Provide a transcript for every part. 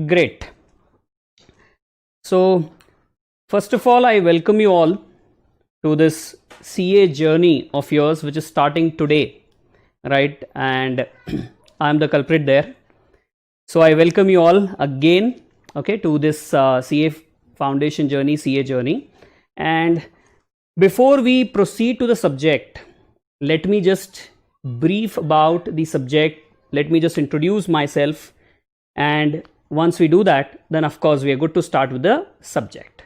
Great. So, first of all, I welcome you all to this CA journey of yours, which is starting today, right? And I'm the culprit there. So, I welcome you all again, okay, to this CA foundation journey, CA journey. And before we proceed to the subject, let me just brief about the subject. Let me just introduce myself, and once we do that, then of course we are good to start with the subject.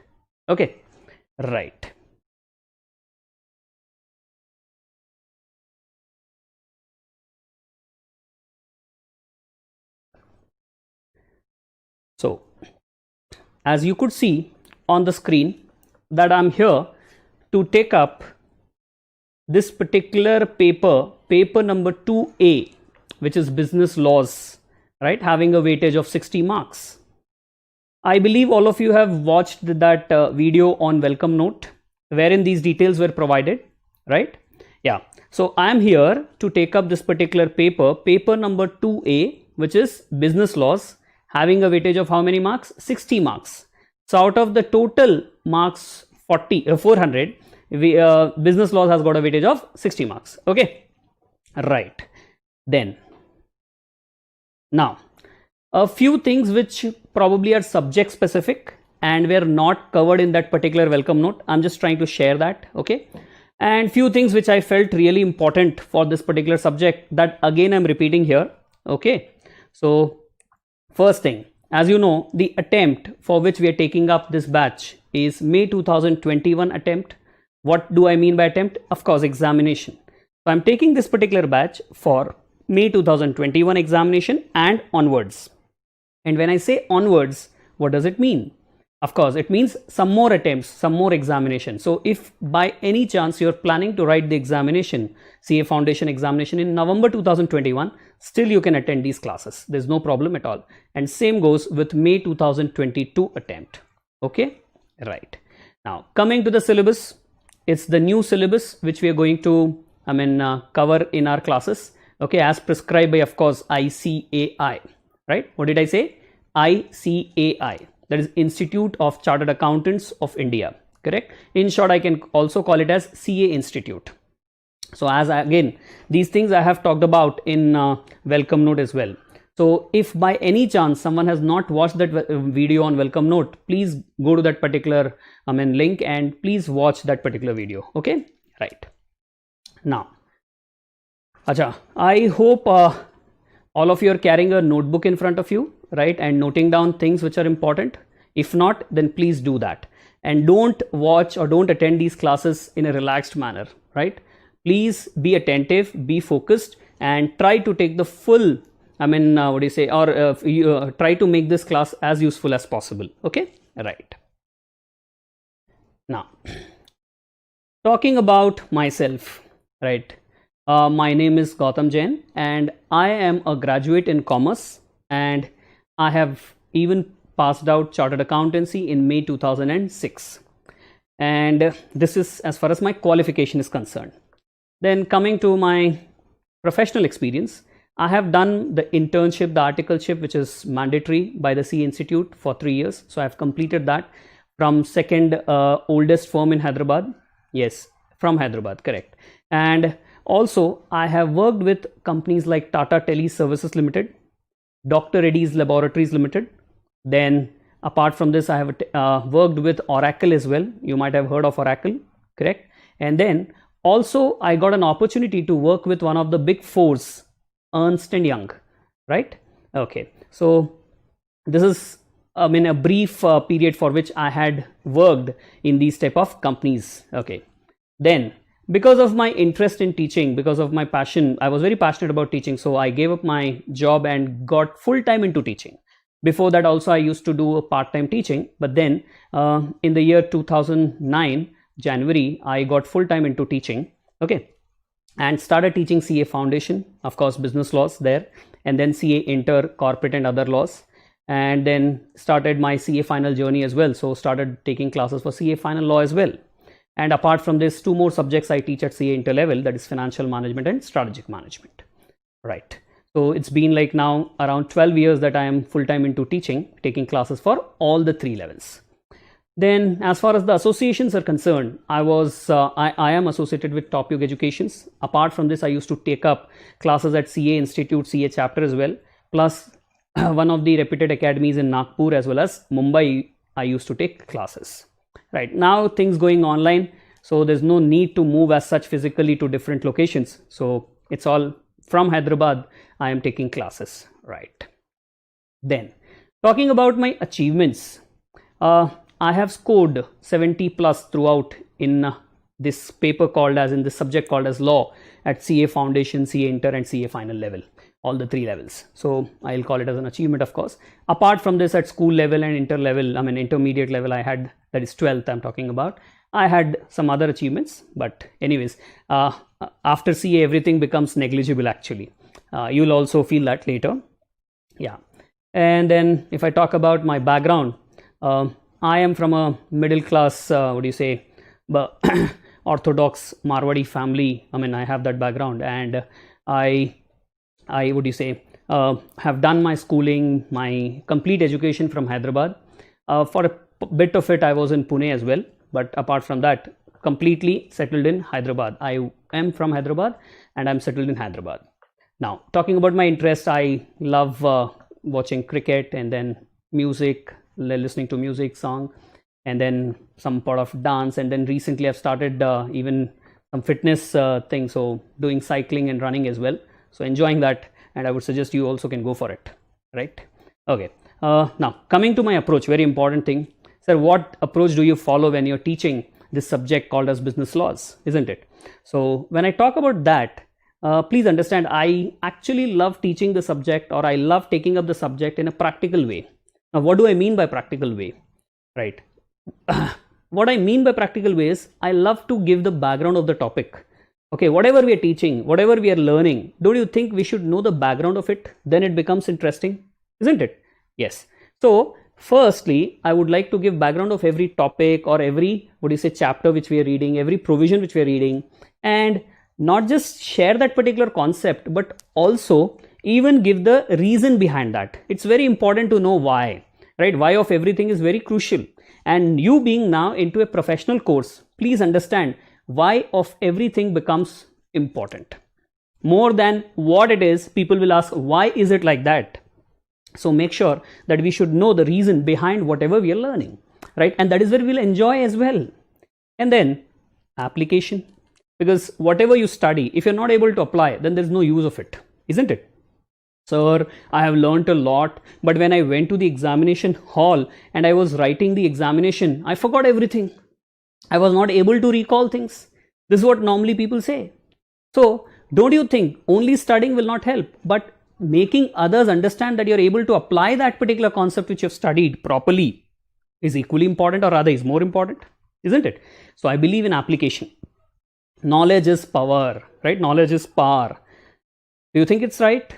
Okay, right. So as you could see on the screen that I'm here to take up this particular paper number 2A, which is business laws, right, having a weightage of 60 marks. I believe all of you have watched that video on welcome note wherein these details were provided, right? Yeah. So I am here to take up this particular paper number 2A, which is business laws, having a weightage of how many marks? 60 marks. So out of the total marks 400, business laws has got a weightage of 60 marks. Okay, right. Then now a few things which probably are subject specific and were not covered in that particular welcome note. I'm just trying to share that. Okay, and few things which I felt really important for this particular subject, that again I'm repeating here. Okay, so first thing, as you know, the attempt for which we are taking up this batch is May 2021 attempt. What do I mean by attempt? Of course, examination. So I'm taking this particular batch for May 2021 examination and onwards. And when I say onwards, what does it mean? Of course, it means some more attempts, some more examination. So if by any chance you're planning to write the examination, CA Foundation examination in November 2021, still you can attend these classes. There's no problem at all. And same goes with May 2022 attempt. Okay, right. Now coming to the syllabus, it's the new syllabus which we are going to cover in our classes. Okay, as prescribed by, of course, ICAI, right? What did I say? ICAI, that is Institute of Chartered Accountants of India, correct? In short, I can also call it as CA Institute. So as again, these things I have talked about in welcome note as well. So if by any chance someone has not watched that video on welcome note, please go to that particular link and please watch that particular video. Okay, right. Now, Acha, I hope all of you are carrying a notebook in front of you, right, and noting down things which are important. If not, then please do that, and don't watch or don't attend these classes in a relaxed manner, right? Please be attentive, be focused, and try to take the full try to make this class as useful as possible. Okay, right. Now, talking about myself, right? My name is Gautam Jain and I am a graduate in commerce, and I have even passed out chartered accountancy in May 2006, and this is as far as my qualification is concerned. Then coming to my professional experience, I have done the internship, the articleship, which is mandatory by the CA Institute for 3 years. So I have completed that from second oldest firm in Hyderabad. Yes, from Hyderabad, correct. And also I have worked with companies like Tata Tele Services Limited, Dr. Reddy's Laboratories Limited. Then apart from this, I have worked with Oracle as well. You might have heard of Oracle, correct? And then also I got an opportunity to work with one of the big fours, Ernst & Young, right? Okay, so this is a brief period for which I had worked in these type of companies. Okay, then because of my interest in teaching, because of my passion, I was very passionate about teaching, so I gave up my job and got full-time into teaching. Before that also I used to do a part-time teaching, but then in the year 2009 January I got full-time into teaching. Okay, and started teaching CA Foundation, of course business laws there, and then CA Inter, corporate and other laws, and then started my CA final journey as well. So started taking classes for CA final law as well. And apart from this, 2 more subjects I teach at CA Inter level, that is financial management and strategic management, right? So it's been like now around 12 years that I am full-time into teaching, taking classes for all the 3 levels. Then as far as the associations are concerned, I am associated with Top Yoga Educations. Apart from this, I used to take up classes at CA Institute, CA chapter as well, plus one of the reputed academies in Nagpur as well as Mumbai. I used to take classes. Right now things going online, so there's no need to move as such physically to different locations. So it's all from Hyderabad. I am taking classes, right? Then talking about my achievements, I have scored 70 plus throughout in this paper called as, in this subject called as law, at CA Foundation, CA Inter and CA Final level, all the 3 levels. So I'll call it as an achievement, of course. Apart from this, at school level and inter level, I mean intermediate level, I had, that is 12th I'm talking about, I had some other achievements. But anyways, after CA everything becomes negligible actually. You'll also feel that later. Yeah. And then if I talk about my background, I am from a middle class, orthodox Marwadi family. I mean, I have that background, and I have done my schooling, my complete education from Hyderabad. For a bit of it, I was in Pune as well, but apart from that, completely settled in Hyderabad. I am from Hyderabad and I'm settled in Hyderabad. Now, talking about my interest, I love watching cricket and then music, listening to music, song, and then some part of dance. And then recently I've started even some fitness thing, so doing cycling and running as well. So enjoying that, and I would suggest you also can go for it, right? Okay. Now coming to my approach, very important thing. Sir, what approach do you follow when you're teaching this subject called as business laws, isn't it? So when I talk about that, please understand, I actually love teaching the subject, or I love taking up the subject in a practical way. Now, what do I mean by practical way, right? What I mean by practical way is I love to give the background of the topic. Okay, whatever we are teaching, whatever we are learning, don't you think we should know the background of it? Then it becomes interesting, isn't it? Yes. So firstly, I would like to give background of every topic or every, chapter which we are reading, every provision which we are reading, and not just share that particular concept, but also even give the reason behind that. It's very important to know why, right? Why of everything is very crucial. And you being now into a professional course, please understand why of everything becomes important. More than what it is, people will ask, why is it like that? So make sure that we should know the reason behind whatever we are learning, right? And that is where we'll enjoy as well. And then application, because whatever you study, if you're not able to apply, then there's no use of it, isn't it? Sir, I have learned a lot, but when I went to the examination hall and I was writing the examination, I forgot everything. I was not able to recall things. This is what normally people say. So don't you think only studying will not help, but making others understand that you're able to apply that particular concept which you've studied properly is equally important, or rather is more important, isn't it? So I believe in application. Knowledge is power, right? Knowledge is power. Do you think it's right?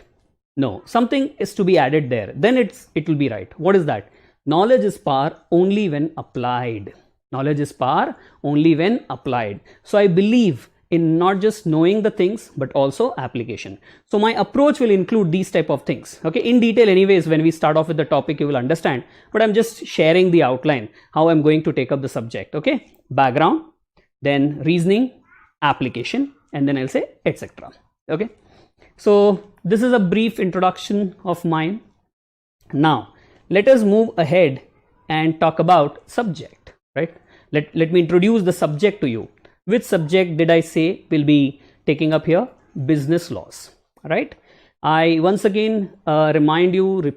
No, something is to be added there. Then it will be right. What is that? Knowledge is power only when applied. Knowledge is power only when applied. So I believe in not just knowing the things, but also application. So my approach will include these type of things. Okay, in detail anyways, when we start off with the topic, you will understand, but I'm just sharing the outline, how I'm going to take up the subject. Okay, background, then reasoning, application, and then I'll say etc. Okay, so this is a brief introduction of mine. Now let us move ahead and talk about subject, right? Let me introduce the subject to you. Which subject did I say will be taking up here? Business laws, right? I once again remind you that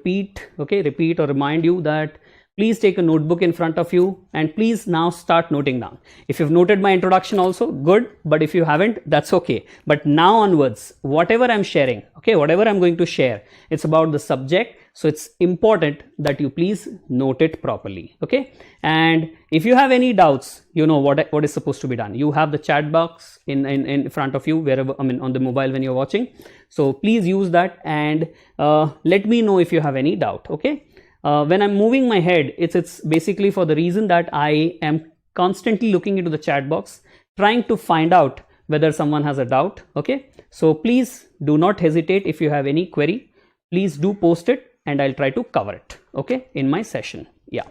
please take a notebook in front of you and please now start noting down. If you've noted my introduction also, good, but if you haven't, that's okay. But now onwards, whatever I'm sharing, okay, whatever I'm going to share, it's about the subject. So it's important that you please note it properly, okay? And if you have any doubts, you know what is supposed to be done. You have the chat box in front of you, wherever, I mean, on the mobile when you're watching. So please use that and let me know if you have any doubt, okay? When I'm moving my head, it's basically for the reason that I am constantly looking into the chat box, trying to find out whether someone has a doubt. Okay, so please do not hesitate. If you have any query, please do post it and I'll try to cover it, okay, in my session. Yeah.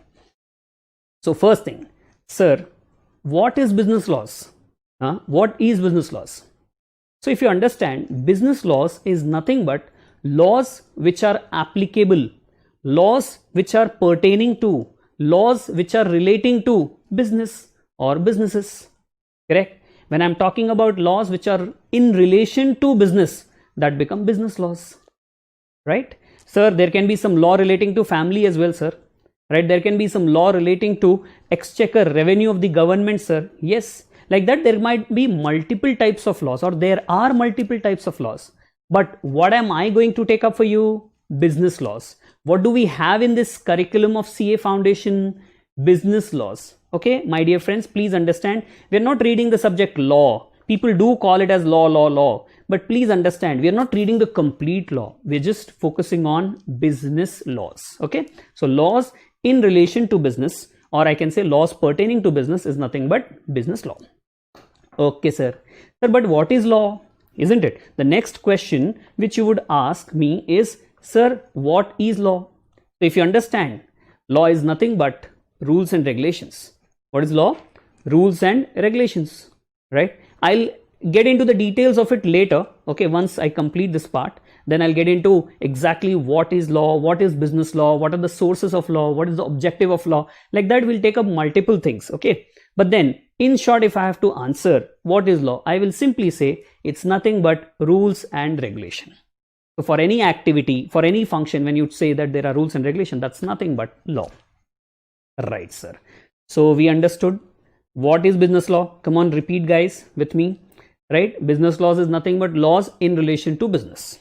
So first thing, sir, what is business laws? What is business laws? So if you understand, business laws is nothing but laws which are applicable, laws which are pertaining to, laws which are relating to business or businesses, correct? When I'm talking about laws which are in relation to business, that become business laws, right? Sir, there can be some law relating to family as well, sir, right? There can be some law relating to exchequer, revenue of the government, sir. Yes, like that there might be multiple types of laws, or there are multiple types of laws. But what am I going to take up for you? Business laws. What do we have in this curriculum of CA Foundation? Business laws. Okay, my dear friends, please understand, we're not reading the subject law. People do call it as law, but please understand, we are not reading the complete law. We're just focusing on business laws. Okay, so laws in relation to business, or I can say laws pertaining to business, is nothing but business law. Okay, sir. Sir, but what is law? Isn't it? The next question which you would ask me is, sir, what is law? So if you understand, law is nothing but rules and regulations. What is law? Rules and regulations, right? I'll get into the details of it later. Okay, once I complete this part, then I'll get into exactly what is law, what is business law, what are the sources of law, what is the objective of law. Like that, we'll take up multiple things. Okay, but then in short, if I have to answer what is law, I will simply say it's nothing but rules and regulation. So for any activity, for any function, when you say that there are rules and regulation, that's nothing but law. Right, sir. So we understood what is business law. Come on, repeat guys with me, right? Business laws is nothing but laws in relation to business.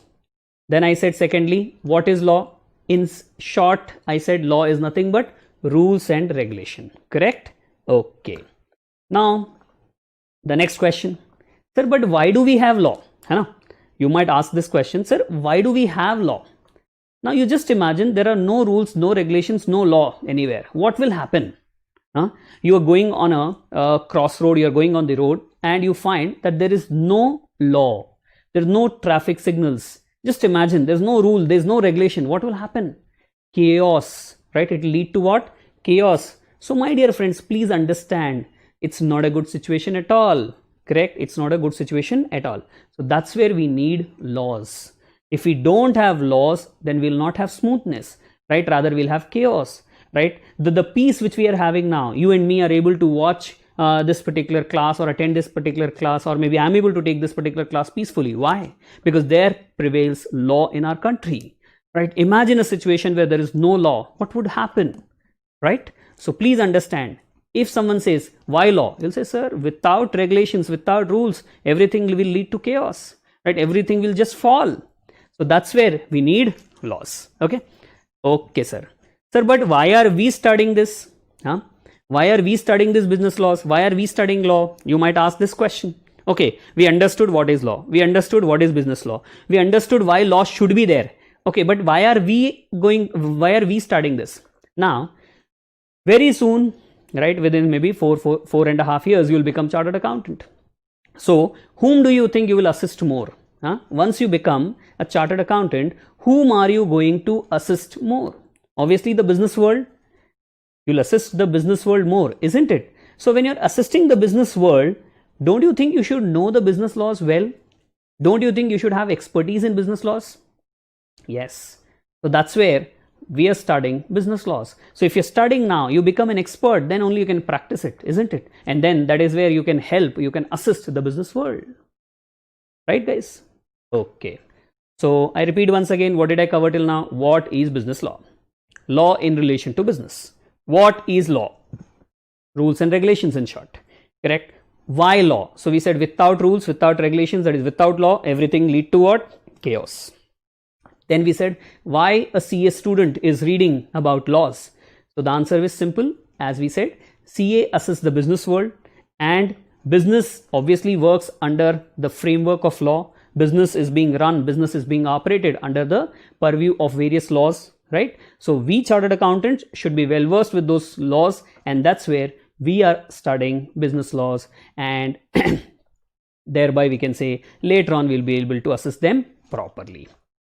Then I said secondly, what is law? In short, I said law is nothing but rules and regulation, correct? Okay. Now, the next question, sir, but why do we have law? You might ask this question, sir, why do we have law? Now you just imagine there are no rules, no regulations, no law anywhere. What will happen? You are going on a crossroad, you are going on the road and you find that there is no law. There are no traffic signals. Just imagine there's no rule, there's no regulation. What will happen? Chaos, right? It will lead to what? Chaos. So my dear friends, please understand, it's not a good situation at all, correct? It's not a good situation at all. So that's where we need laws. If we don't have laws, then we'll not have smoothness, right? Rather, we'll have chaos, right? The peace which we are having now, you and me are able to watch this particular class or attend this particular class, or maybe I'm able to take this particular class peacefully. Why? Because there prevails law in our country, right? Imagine a situation where there is no law. What would happen, right? So please understand, if someone says, why law? You'll say, sir, without regulations, without rules, everything will lead to chaos, right? Everything will just fall. So that's where we need laws. Okay. Okay, sir. Sir, but why are we studying this? Why are we studying this business laws? Why are we studying law? You might ask this question. Okay, we understood what is law. We understood what is business law. We understood why law should be there. Okay, but why are we studying this? Now, very soon, right, within maybe four and a half years, you will become chartered accountant. So, whom do you think you will assist more? Once you become a chartered accountant, whom are you going to assist more? Obviously, the business world. You'll assist the business world more, isn't it? So when you're assisting the business world, don't you think you should know the business laws well? Don't you think you should have expertise in business laws? Yes. So that's where we are studying business laws. So if you're studying now, you become an expert, then only you can practice it, isn't it? And then that is where you can help, you can assist the business world. Right, guys? Okay. So I repeat once again, what did I cover till now? What is business law? Law in relation to business. What is law? Rules and regulations in short, correct? Why law? So we said without rules, without regulations, that is without law, everything lead to what? Chaos. Then we said why a CA student is reading about laws. So the answer is simple. As we said, CA assists the business world, and business obviously works under the framework of law. Business is being run, business is being operated under the purview of various laws, right? So we chartered accountants should be well versed with those laws, and that's where we are studying business laws. And Thereby we can say later on we'll be able to assess them properly,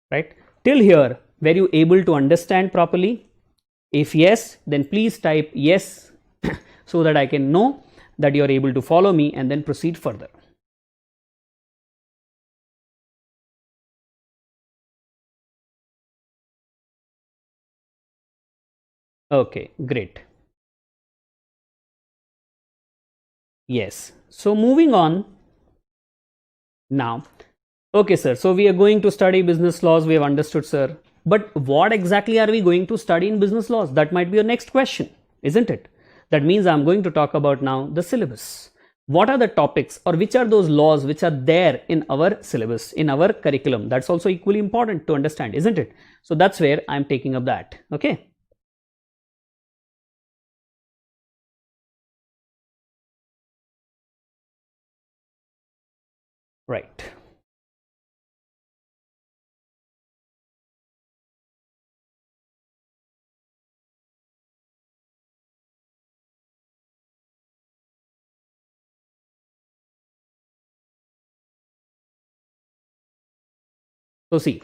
right? Till here, were you able to understand properly? If yes, then please type yes so that I can know that you are able to follow me and then proceed further. Okay, great. Yes. So moving on now. Okay, sir. So we are going to study business laws. We have understood, sir. But what exactly are we going to study in business laws? That might be your next question, isn't it? That means I'm going to talk about now the syllabus. What are the topics or which are those laws which are there in our syllabus, in our curriculum? That's also equally important to understand, isn't it? So that's where I'm taking up that. Okay. Right. So see,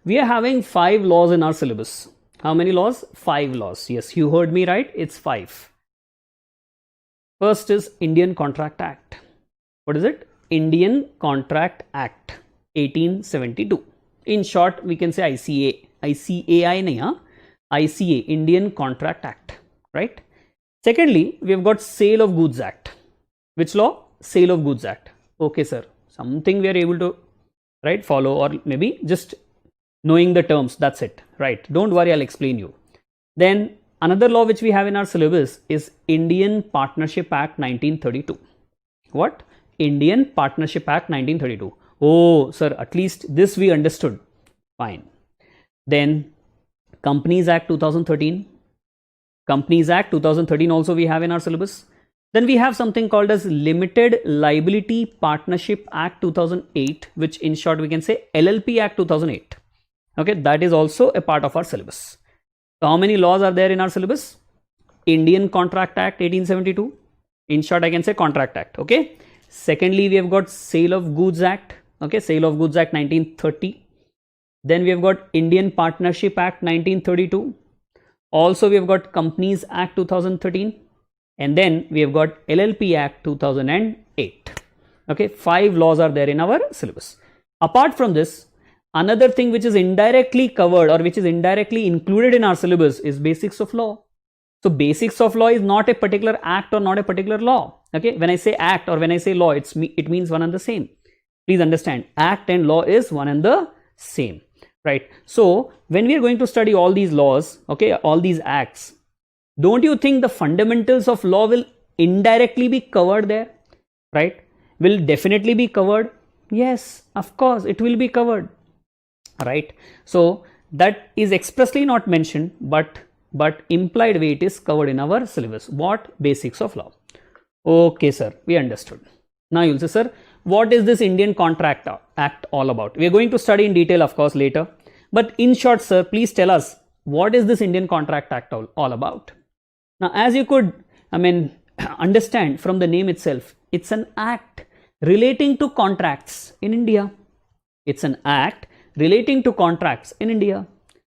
we are having 5 laws in our syllabus. How many laws? 5 laws. Yes, you heard me right. It's 5. First is Indian Contract Act. What is it? Indian Contract Act 1872. In short, we can say ICA. ICAI nahi, huh? ICA, Indian Contract Act, right? Secondly, we have got Sale of Goods Act. Which law? Sale of Goods Act. Okay, sir. Something we are able to, right, follow, or maybe just knowing the terms. That's it, right? Don't worry, I'll explain you. Then another law which we have in our syllabus is Indian Partnership Act 1932. What? Indian Partnership Act 1932. Oh, sir, at least this we understood. Fine. Then Companies Act 2013. Companies Act 2013 also we have in our syllabus. Then we have something called as Limited Liability Partnership Act 2008, which in short we can say LLP Act 2008. Okay, that is also a part of our syllabus. So how many laws are there in our syllabus? Indian Contract Act 1872. In short, I can say Contract Act. Okay. Secondly, we have got Sale of Goods Act. Okay, Sale of Goods Act 1930. Then we have got Indian Partnership Act 1932. Also, we have got Companies Act 2013. And then we have got LLP Act 2008. Okay, 5 laws are there in our syllabus. Apart from this, another thing which is indirectly covered or which is indirectly included in our syllabus is Basics of Law. So Basics of Law is not a particular act or not a particular law. Okay, when I say act or when I say law, it means one and the same. Please understand, act and law is one and the same, right? So when we are going to study all these laws, okay, all these acts, don't you think the fundamentals of law will indirectly be covered there, right? Will definitely be covered. Yes, of course, it will be covered, right? So that is expressly not mentioned, but implied way it is covered in our syllabus. What? Basics of law. Okay, sir, we understood. Now you'll say, sir, what is this Indian Contract Act all about? We are going to study in detail, of course, later. But in short, sir, please tell us, what is this Indian Contract Act all about? Now, as you could, understand from the name itself, it's an act relating to contracts in India. It's an act relating to contracts in India.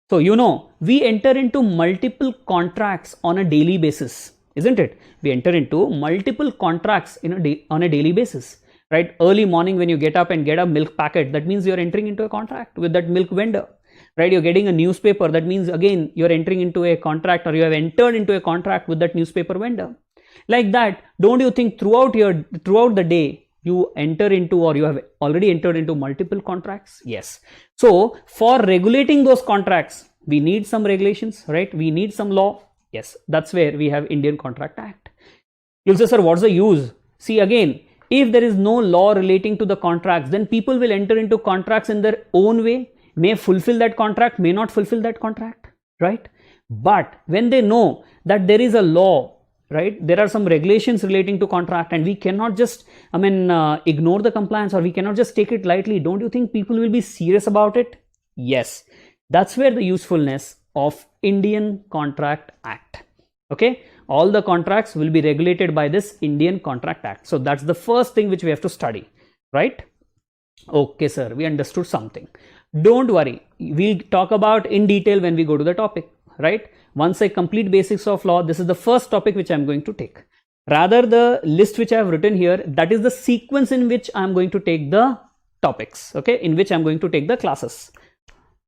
So, you know, we enter into multiple contracts on a daily basis, isn't it? We enter into multiple contracts on a daily basis, right? Early morning when you get up and get a milk packet, that means you're entering into a contract with that milk vendor, right? You're getting a newspaper, that means again, you're entering into a contract, or you have entered into a contract with that newspaper vendor. Like that, don't you think throughout the day, you enter into, or you have already entered into multiple contracts? Yes. So for regulating those contracts, we need some regulations, right? We need some law. Yes, that's where we have Indian Contract Act. You'll say, sir, what's the use? See, again, if there is no law relating to the contracts, then people will enter into contracts in their own way, may fulfill that contract, may not fulfill that contract, right? But when they know that there is a law, right, there are some regulations relating to contract, and we cannot just, ignore the compliance, or we cannot just take it lightly. Don't you think people will be serious about it? Yes, that's where the usefulness of Indian Contract Act. Okay, all the contracts will be regulated by this Indian Contract Act. So that's the first thing which we have to study. right? Okay, sir, we understood something. Don't worry, we'll talk about in detail when we go to the topic, right? Once I complete basics of law, this is the first topic which I'm going to take. Rather, the list which I have written here, that is the sequence in which I'm going to take the topics, okay, in which I'm going to take the classes.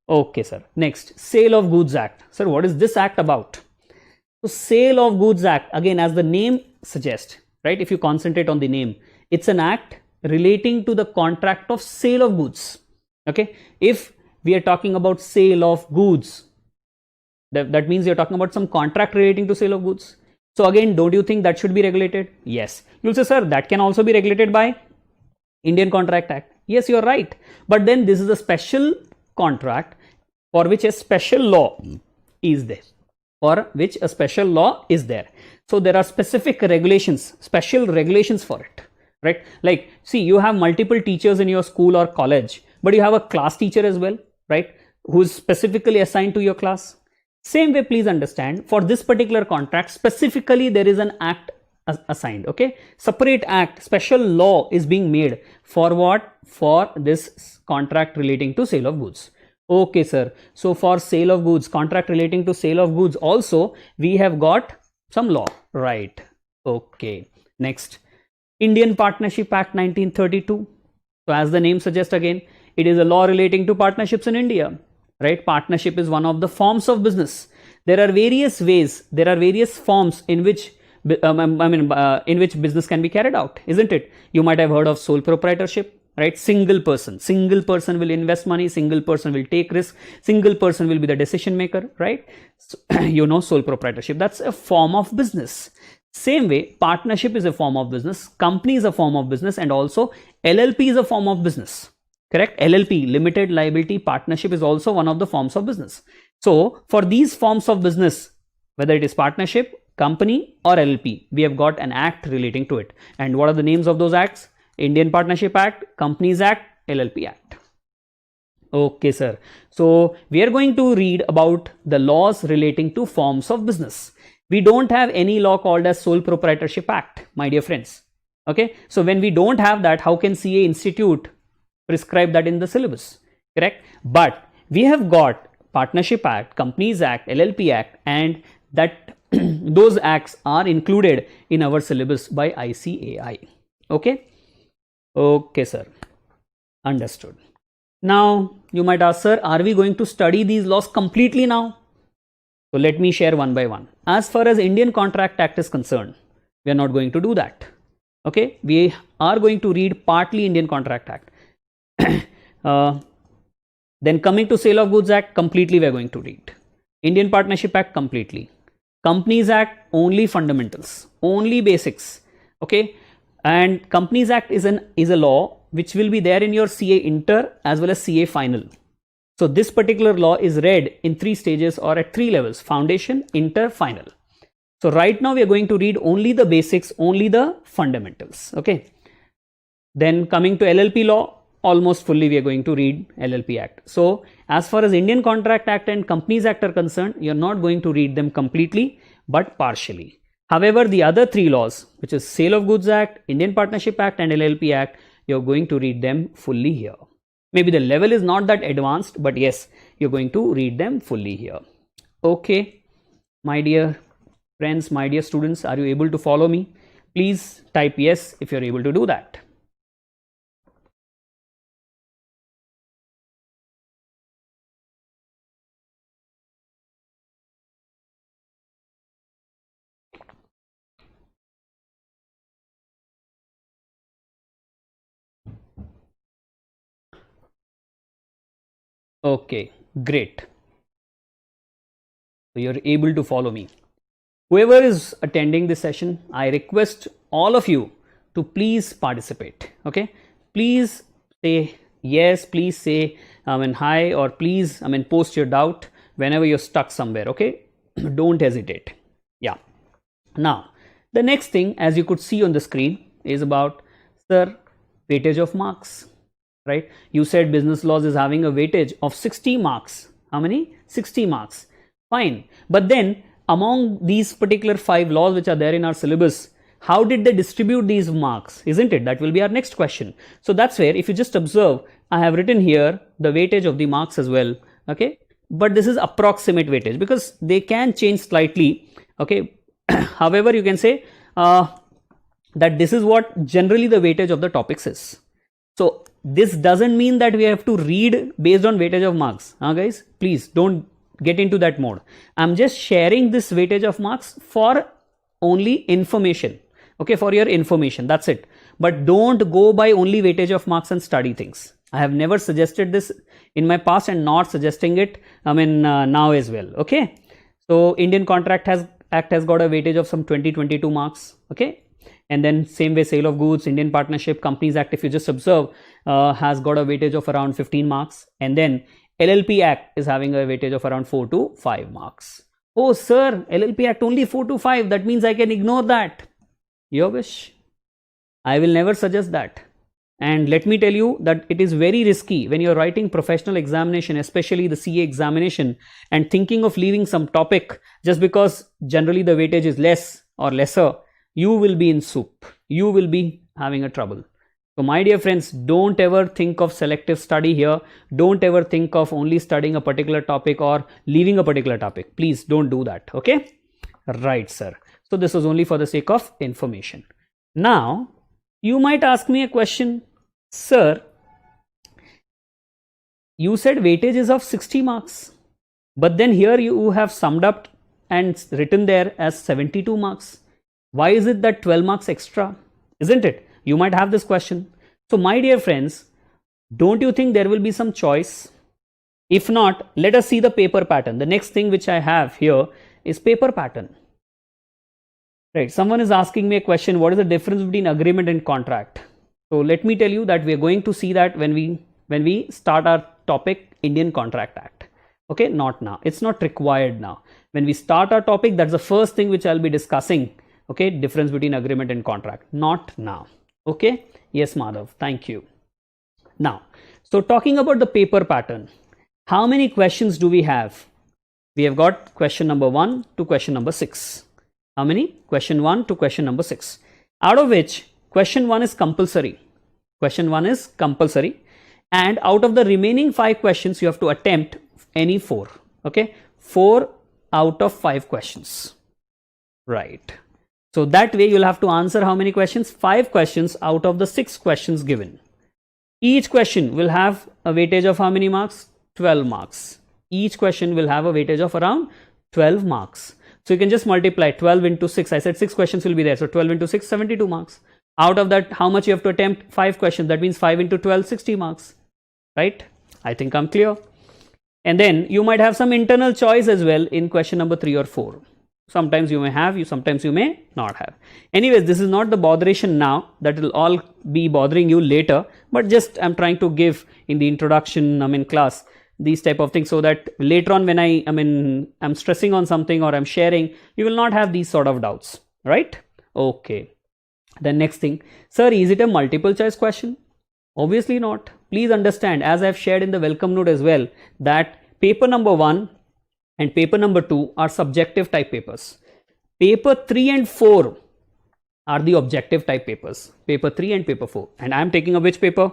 Okay, sir. Next, Sale of Goods Act. Sir, what is this act about? So, Sale of Goods Act, again, as the name suggests, right? If you concentrate on the name, it's an act relating to the contract of sale of goods. Okay, if we are talking about sale of goods, that means you're talking about some contract relating to sale of goods. So again, don't you think that should be regulated? Yes. You'll say, sir, that can also be regulated by Indian Contract Act. Yes, you're right. But then this is a special contract for which a special law is there. For which a special law is there. So there are specific regulations, special regulations for it, right? Like, see, you have multiple teachers in your school or college, but you have a class teacher as well, right? Who's specifically assigned to your class. Same way, please understand, for this particular contract, specifically there is an act assigned, okay? Separate act, special law is being made for what? For this contract relating to sale of goods. Okay, sir. So for sale of goods, contract relating to sale of goods also, we have got some law, right? Okay. Next, Indian Partnership Act 1932. So as the name suggests, again, it is a law relating to partnerships in India, right? Partnership is one of the forms of business. There are various ways, there are various forms in which in which business can be carried out, isn't it? You might have heard of sole proprietorship, right? Single person will invest money, single person will take risk, single person will be the decision maker, right? So, you know, sole proprietorship, that's a form of business. Same way, partnership is a form of business, company is a form of business, and also LLP is a form of business, correct? LLP, limited liability partnership, is also one of the forms of business. So for these forms of business, whether it is partnership, company, or LLP, we have got an act relating to it. And what are the names of those acts? Indian Partnership Act, Companies Act, LLP Act. Okay, sir. So we are going to read about the laws relating to forms of business. We don't have any law called as Sole Proprietorship Act, my dear friends. Okay, so when we don't have that, how can CA Institute prescribe that in the syllabus? Correct? But we have got Partnership Act, Companies Act, LLP Act, and that those acts are included in our syllabus by ICAI. Okay? Okay, sir. Understood. Now, you might ask, sir, are we going to study these laws completely now? So let me share one by one. As far as Indian Contract Act is concerned, we are not going to do that. Okay, we are going to read partly Indian Contract Act. Then coming to Sale of Goods Act, completely we are going to read. Indian Partnership Act, completely. Companies Act, only fundamentals, only basics. Okay, and Companies Act is a law which will be there in your CA Inter as well as CA Final. So this particular law is read in 3 stages or at 3 levels: Foundation, Inter, Final. So right now we are going to read only the basics, only the fundamentals. Okay. Then coming to LLP law, almost fully we are going to read LLP Act. So as far as Indian Contract Act and Companies Act are concerned, you are not going to read them completely but partially. However, the other 3 laws, which is Sale of Goods Act, Indian Partnership Act, and LLP Act, you are going to read them fully here. Maybe the level is not that advanced, but yes, you're going to read them fully here. Okay, my dear friends, my dear students, are you able to follow me? Please type yes if you're able to do that. Okay, great. So you're able to follow me. Whoever is attending this session, I request all of you to please participate. Okay, please say yes, please say hi, or please post your doubt whenever you're stuck somewhere. Okay, don't hesitate. Yeah. Now the next thing, as you could see on the screen, is about, sir, weightage of marks. Right? You said business laws is having a weightage of 60 marks. How many? 60 marks. Fine. But then among these particular 5 laws which are there in our syllabus, how did they distribute these marks, isn't it? That will be our next question. So that's where, if you just observe, I have written here the weightage of the marks as well, okay, but this is approximate weightage because they can change slightly, okay. However, you can say that this is what generally the weightage of the topics is. So this doesn't mean that we have to read based on weightage of marks, guys, please don't get into that mode. I'm just sharing this weightage of marks for only information, okay, for your information, that's it. But don't go by only weightage of marks and study things. I have never suggested this in my past and not suggesting it now as well, okay. So Indian Contract Act has got a weightage of some 22 marks, okay. And then same way, Sale of Goods, Indian Partnership Companies Act, if you just observe, has got a weightage of around 15 marks. And then LLP Act is having a weightage of around 4 to 5 marks. Oh sir, LLP Act only 4 to 5, that means I can ignore that. Your wish. I will never suggest that. And let me tell you that it is very risky when you're writing professional examination, especially the CA examination, and thinking of leaving some topic just because generally the weightage is less or lesser. You will be in soup. You will be having a trouble. So my dear friends, don't ever think of selective study here. Don't ever think of only studying a particular topic or leaving a particular topic. Please don't do that. Okay? Right, sir. So this was only for the sake of information. Now, you might ask me a question. Sir, you said weightage is of 60 marks. But then here you have summed up and written there as 72 marks. Why is it that 12 marks extra? Isn't it? You might have this question. So my dear friends, don't you think there will be some choice? If not, let us see the paper pattern. The next thing which I have here is paper pattern. Right. Someone is asking me a question. What is the difference between agreement and contract? So let me tell you that we are going to see that when we start our topic, Indian Contract Act. Okay, not now. It's not required now. When we start our topic, that's the first thing which I'll be discussing. Okay, difference between agreement and contract. Not now. Okay. Yes, Madhav. Thank you. Now, so talking about the paper pattern, how many questions do we have? We have got question number 1 to question number 6. How many? Question 1 to question number 6. Out of which question 1 is compulsory. Question 1 is compulsory. And out of the remaining 5 questions, you have to attempt any 4. Okay. 4 out of 5 questions. Right. So that way you'll have to answer how many questions? 5 questions out of the 6 questions given. Each question will have a weightage of how many marks? 12 marks. Each question will have a weightage of around 12 marks. So you can just multiply 12 into 6. I said 6 questions will be there. So 12 into 6, 72 marks. Out of that, how much you have to attempt? 5 questions. That means 5 into 12, 60 marks. Right? I think I'm clear. And then you might have some internal choice as well in question number 3 or 4. Sometimes you may have, sometimes you may not have. Anyways, this is not the botheration now. That will all be bothering you later. But just I'm trying to give in the introduction, class, these type of things so that later on when I'm stressing on something or I'm sharing, you will not have these sort of doubts. Right? Okay. The next thing. Sir, is it a multiple choice question? Obviously not. Please understand, as I've shared in the welcome note as well, that paper number 1 and paper number 2 are subjective type papers. Paper 3 and 4 are the objective type papers. Paper 3 and paper 4. And I am taking a which paper?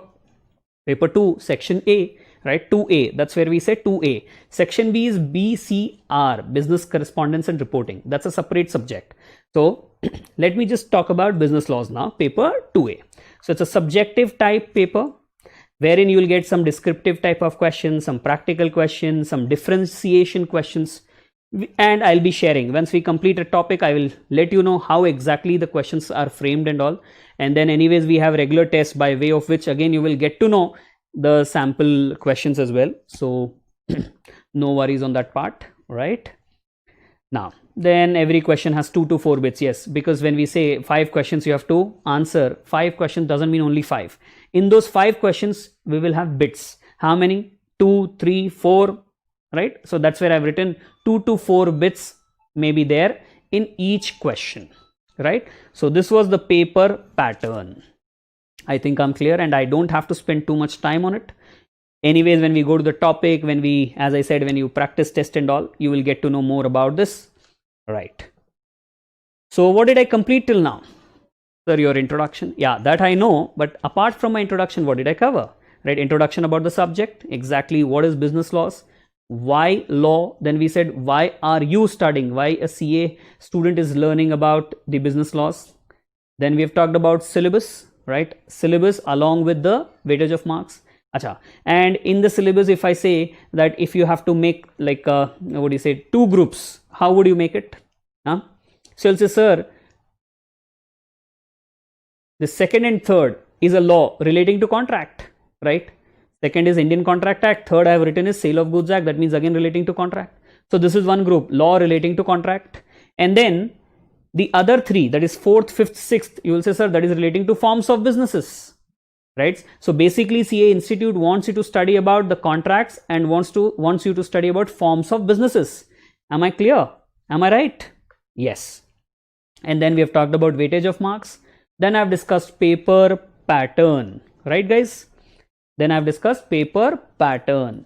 Paper 2, section A, right? 2A. That's where we say 2A. Section B is BCR, Business Correspondence and Reporting. That's a separate subject. So let me just talk about business laws now. Paper 2A. So it's a subjective type paper, wherein you will get some descriptive type of questions, some practical questions, some differentiation questions, and I'll be sharing. Once we complete a topic, I will let you know how exactly the questions are framed and all. And then anyways, we have regular tests by way of which again you will get to know the sample questions as well. So no worries on that part, right? Now, then every question has 2 to 4 bits. Yes, because when we say 5 questions you have to answer, 5 questions doesn't mean only 5. In those 5 questions, we will have bits. How many? 2, 3, 4, right? So that's where I've written 2 to 4 bits may be there in each question, right? So this was the paper pattern. I think I'm clear and I don't have to spend too much time on it. Anyways, when we go to the topic, when we, as I said, when you practice test and all, you will get to know more about this, right? So what did I complete till now? Sir, your introduction, yeah, that I know, but apart from my introduction, what did I cover? Right, introduction about the subject, exactly what is business laws, why law, then we said why are you studying, why a CA student is learning about the business laws. Then we have talked about syllabus, right, syllabus along with the weightage of marks. Acha. And in the syllabus, if I say that if you have to make like what do you say, 2 groups, how would you make it? So I'll say, sir, the second and third is a law relating to contract, right? Second is Indian Contract Act. Third I have written is Sale of Goods Act. That means again relating to contract. So this is one group, law relating to contract. And then the other 3, that is 4th, 5th, 6th, you will say, sir, that is relating to forms of businesses, right? So basically CA Institute wants you to study about the contracts and wants you to study about forms of businesses. Am I clear? Am I right? Yes. And then we have talked about weightage of marks. Then I've discussed paper pattern, right guys? Then I've discussed paper pattern.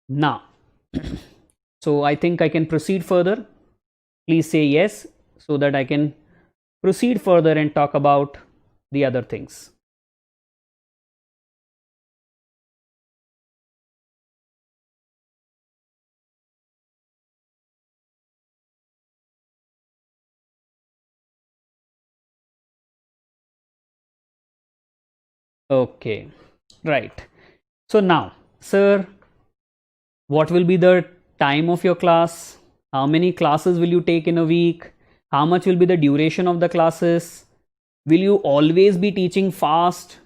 Now, so I think I can proceed further. Please say yes so that I can proceed further and talk about the other things. Okay, right. So now, sir, what will be the time of your class? How many classes will you take in a week? How much will be the duration of the classes? Will you always be teaching fast,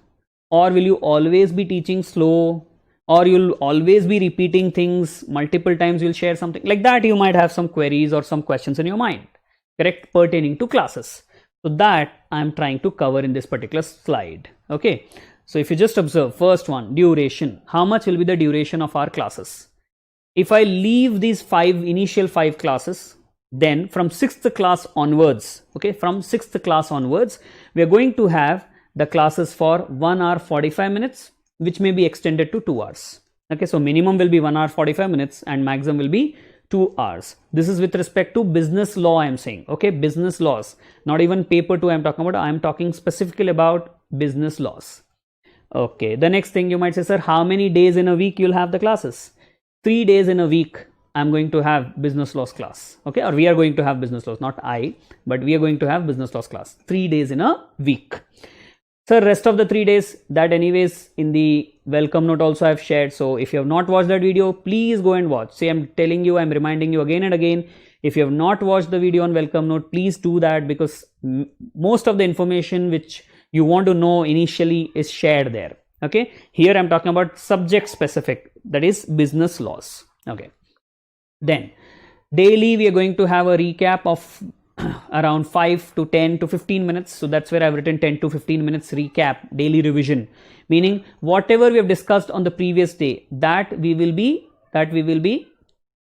or will you always be teaching slow, or you'll always be repeating things multiple times? You'll share something like that. You might have some queries or some questions in your mind, correct, pertaining to classes. So that I'm trying to cover in this particular slide. Okay, so if you just observe, first one, duration. How much will be the duration of our classes? If I leave these initial 5 classes, then from 6th class onwards, okay, from 6th class onwards, we are going to have the classes for 1 hour 45 minutes, which may be extended to 2 hours. Okay, so minimum will be 1 hour 45 minutes and maximum will be 2 hours. This is with respect to business law, I am saying. Okay, business laws, not even paper 2 I am talking about. I am talking specifically about business laws. Okay, the next thing you might say, sir, how many days in a week you'll have the classes? 3 days in a week I'm going to have business laws class. Okay, or we are going to have business laws, not I, but we are going to have business laws class 3 days in a week. So rest of the 3 days, that anyways in the welcome note also I've shared. So if you have not watched that video, please go and watch. See, I'm telling you, I'm reminding you again and again, if you have not watched the video on welcome note, please do that, because most of the information which you want to know initially is shared there. Okay, here I'm talking about subject specific, that is business laws. Okay, then daily we are going to have a recap of around 5 to 10 to 15 minutes. So that's where I've written 10 to 15 minutes recap, daily revision, meaning whatever we have discussed on the previous day, that we will be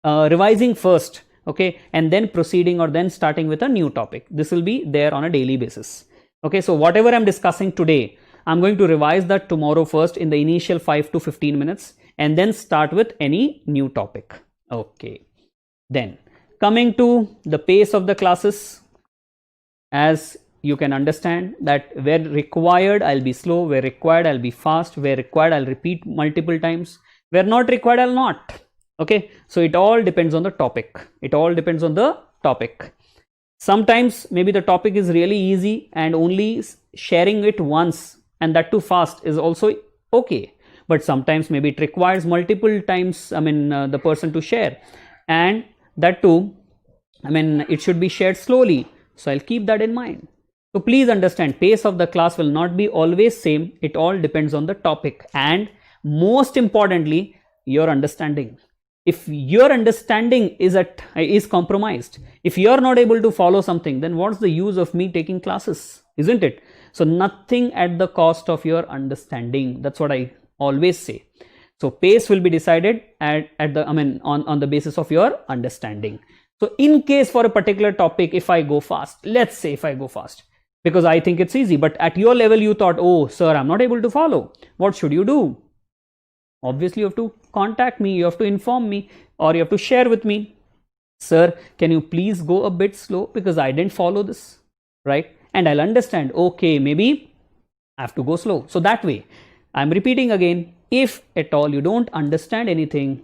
revising first, okay, and then proceeding or then starting with a new topic. This will be there on a daily basis. Okay, so whatever I'm discussing today, I'm going to revise that tomorrow first in the initial 5 to 15 minutes and then start with any new topic. Okay, then coming to the pace of the classes, as you can understand that where required I'll be slow, where required I'll be fast, where required I'll repeat multiple times, where not required I'll not. Okay, so it all depends on the topic. It all depends on the topic. Sometimes maybe the topic is really easy and only sharing it once and that too fast is also okay, but sometimes maybe it requires multiple times, the person to share, and that too, it should be shared slowly. So I'll keep that in mind. So please understand, pace of the class will not be always same. It all depends on the topic and most importantly, your understanding. If your understanding is compromised, if you're not able to follow something, then what's the use of me taking classes, isn't it? So nothing at the cost of your understanding. That's what I always say. So pace will be decided on the basis of your understanding. So in case for a particular topic, if I go fast, let's say if I go fast, because I think it's easy, but at your level you thought, oh sir, I'm not able to follow. What should you do? Obviously you have to contact me, you have to inform me, or you have to share with me. sir, can you please go a bit slow because I didn't follow this, right? And I'll understand, okay, maybe I have to go slow. So that way, I'm repeating again, if at all you don't understand anything,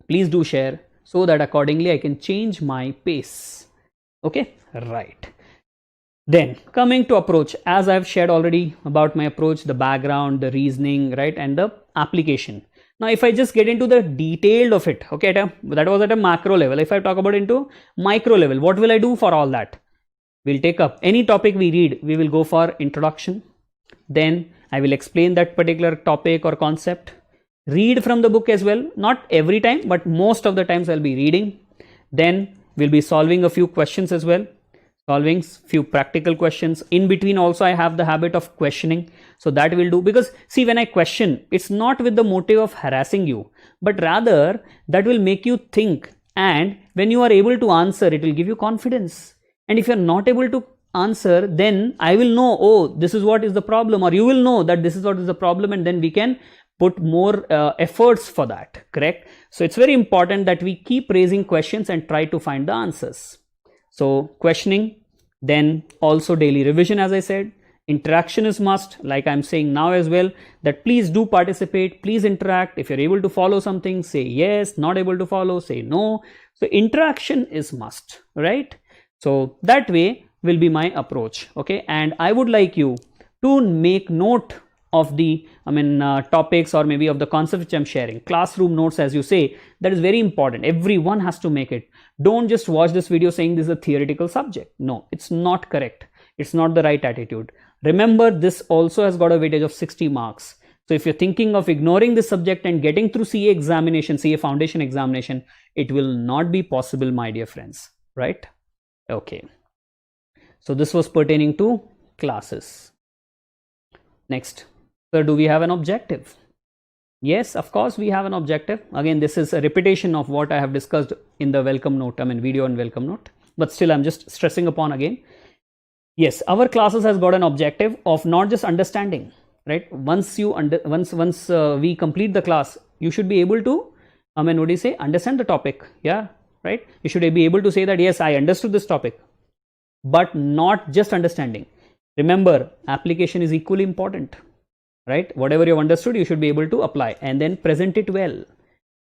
please do share so that accordingly I can change my pace. Okay, right. Then coming to approach, as I've shared already about my approach, the background, the reasoning, right, and the application. Now, if I just get into the detail of it, okay, that was at a macro level. If I talk about into micro level, what will I do for all that? We'll take up any topic we read, we will go for introduction. Then I will explain that particular topic or concept. Read from the book as well, not every time, but most of the times I'll be reading. Then we'll be solving a few questions as well, solving few practical questions. In between also I have the habit of questioning, so that will do, because see, when I question, it's not with the motive of harassing you, but rather that will make you think, and when you are able to answer, it will give you confidence. And if you're not able to answer, then I will know, oh, this is what is the problem, or you will know that this is what is the problem, and then we can put more efforts for that, correct? So it's very important that we keep raising questions and try to find the answers. So questioning, then also daily revision, as I said. Interaction is must, like I'm saying now as well, that please do participate, please interact. If you're able to follow something, say yes. Not able to follow, say no. So interaction is must, right? So that way will be my approach, okay? And I would like you to make note of the topics, or maybe of the concept which I'm sharing. Classroom notes, as you say, that is very important. Everyone has to make it. Don't just watch this video saying this is a theoretical subject. No, it's not correct. It's not the right attitude. Remember, this also has got a weightage of 60 marks. So if you're thinking of ignoring this subject and getting through CA examination, CA foundation examination, it will not be possible, my dear friends, right? Okay. So this was pertaining to classes. Next. So do we have an objective? Yes, of course we have an objective. Again, this is a repetition of what I have discussed in the welcome note, video and welcome note, but still I'm just stressing upon again. Yes, our classes has got an objective of not just understanding, right? Once we complete the class, you should be able to, understand the topic. Yeah, right? You should be able to say that, yes, I understood this topic, but not just understanding. Remember, application is equally important. Right? Whatever you've understood, you should be able to apply, and then present it well.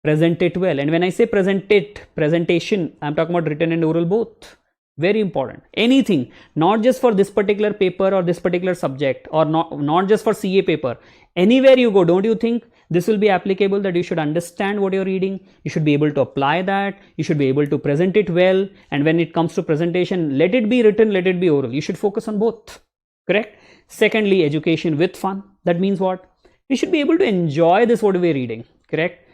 Present it well. And when I say presentation, I'm talking about written and oral both. Very important. Anything, not just for this particular paper or this particular subject, or not just for CA paper. Anywhere you go, don't you think this will be applicable, that you should understand what you're reading? You should be able to apply that. You should be able to present it well. And when it comes to presentation, let it be written, let it be oral. You should focus on both. Correct? Secondly, education with fun. That means what? We should be able to enjoy this what we're reading. Correct?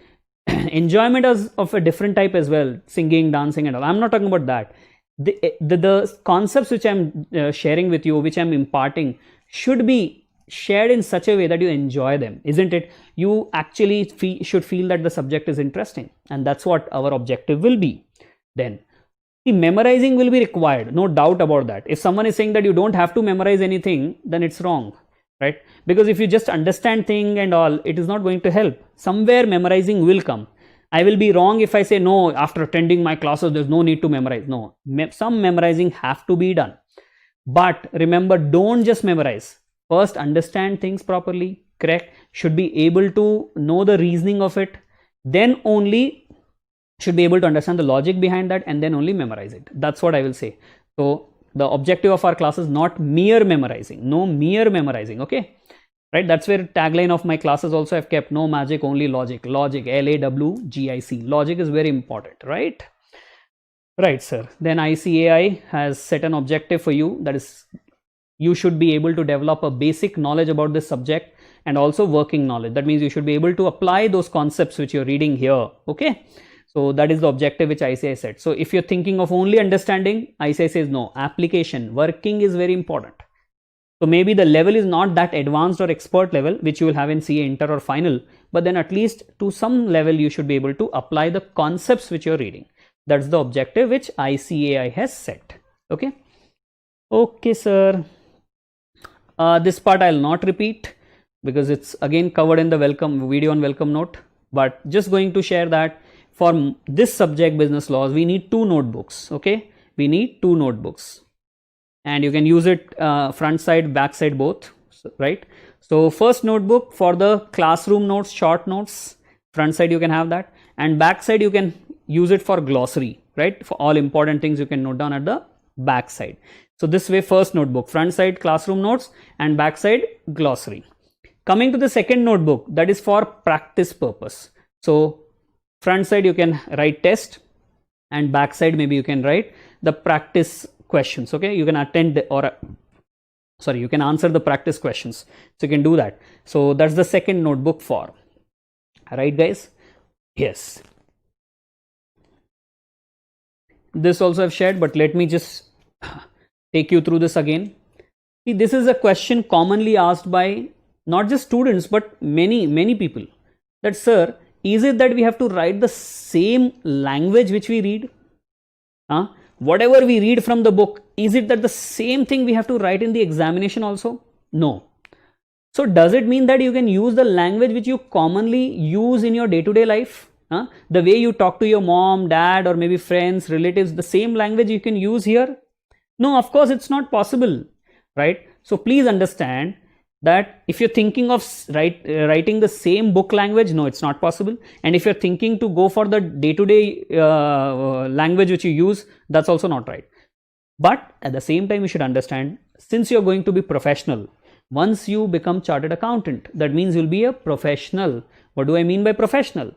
Enjoyment is of a different type as well. Singing, dancing and all. I'm not talking about that. The concepts which I'm sharing with you, which I'm imparting, should be shared in such a way that you enjoy them, isn't it? You actually should feel that the subject is interesting, and that's what our objective will be. Then memorizing will be required, no doubt about that. If someone is saying that you don't have to memorize anything, then it's wrong, right? Because if you just understand thing and all, it is not going to help. Somewhere memorizing will come. I will be wrong if I say no, after attending my classes there's no need to memorize. No, some memorizing have to be done. But remember, don't just memorize. First understand things properly, correct? Should be able to know the reasoning of it, then only should be able to understand the logic behind that, and then only memorize it. That's what I will say. So the objective of our class is not mere memorizing. No mere memorizing, okay? Right? That's where tagline of my classes also I've kept, no magic, only logic. Logic, LAWGIC. Logic is very important, right? Right, sir. Then ICAI has set an objective for you, that is, you should be able to develop a basic knowledge about this subject and also working knowledge. That means you should be able to apply those concepts which you're reading here, okay? So that is the objective which ICAI set. So if you're thinking of only understanding, ICAI says no, application, working is very important. So maybe the level is not that advanced or expert level which you will have in CA inter or final, but then at least to some level you should be able to apply the concepts which you're reading. That's the objective which ICAI has set. Okay. Okay, sir. This part I'll not repeat because it's again covered in the welcome video and welcome note, but just going to share that for this subject business laws, we need 2 notebooks. Okay, we need 2 notebooks, and you can use it front side, back side, both, right? So first notebook for the classroom notes, short notes, front side you can have that, and back side you can use it for glossary, right? For all important things you can note down at the back side. So this way, first notebook, front side classroom notes and back side glossary. Coming to the second notebook, that is for practice purpose. So front side you can write test, and back side maybe you can write the practice questions. Okay, you can attend you can answer the practice questions, so you can do that. So that's the second notebook for, right guys? Yes, this also I've shared, but let me just take you through this again. See, this is a question commonly asked by not just students but many people, that sir, is it that we have to write the same language which we read? Whatever we read from the book, is it that the same thing we have to write in the examination also? No. So does it mean that you can use the language which you commonly use in your day-to-day life? The way you talk to your mom, dad, or maybe friends, relatives, the same language you can use here? No, of course it's not possible, right? So please understand that if you're thinking of writing the same book language, no, it's not possible. And if you're thinking to go for the day-to-day language which you use, that's also not right. But at the same time, you should understand, since you're going to be professional, once you become chartered accountant, that means you'll be a professional. What do I mean by professional,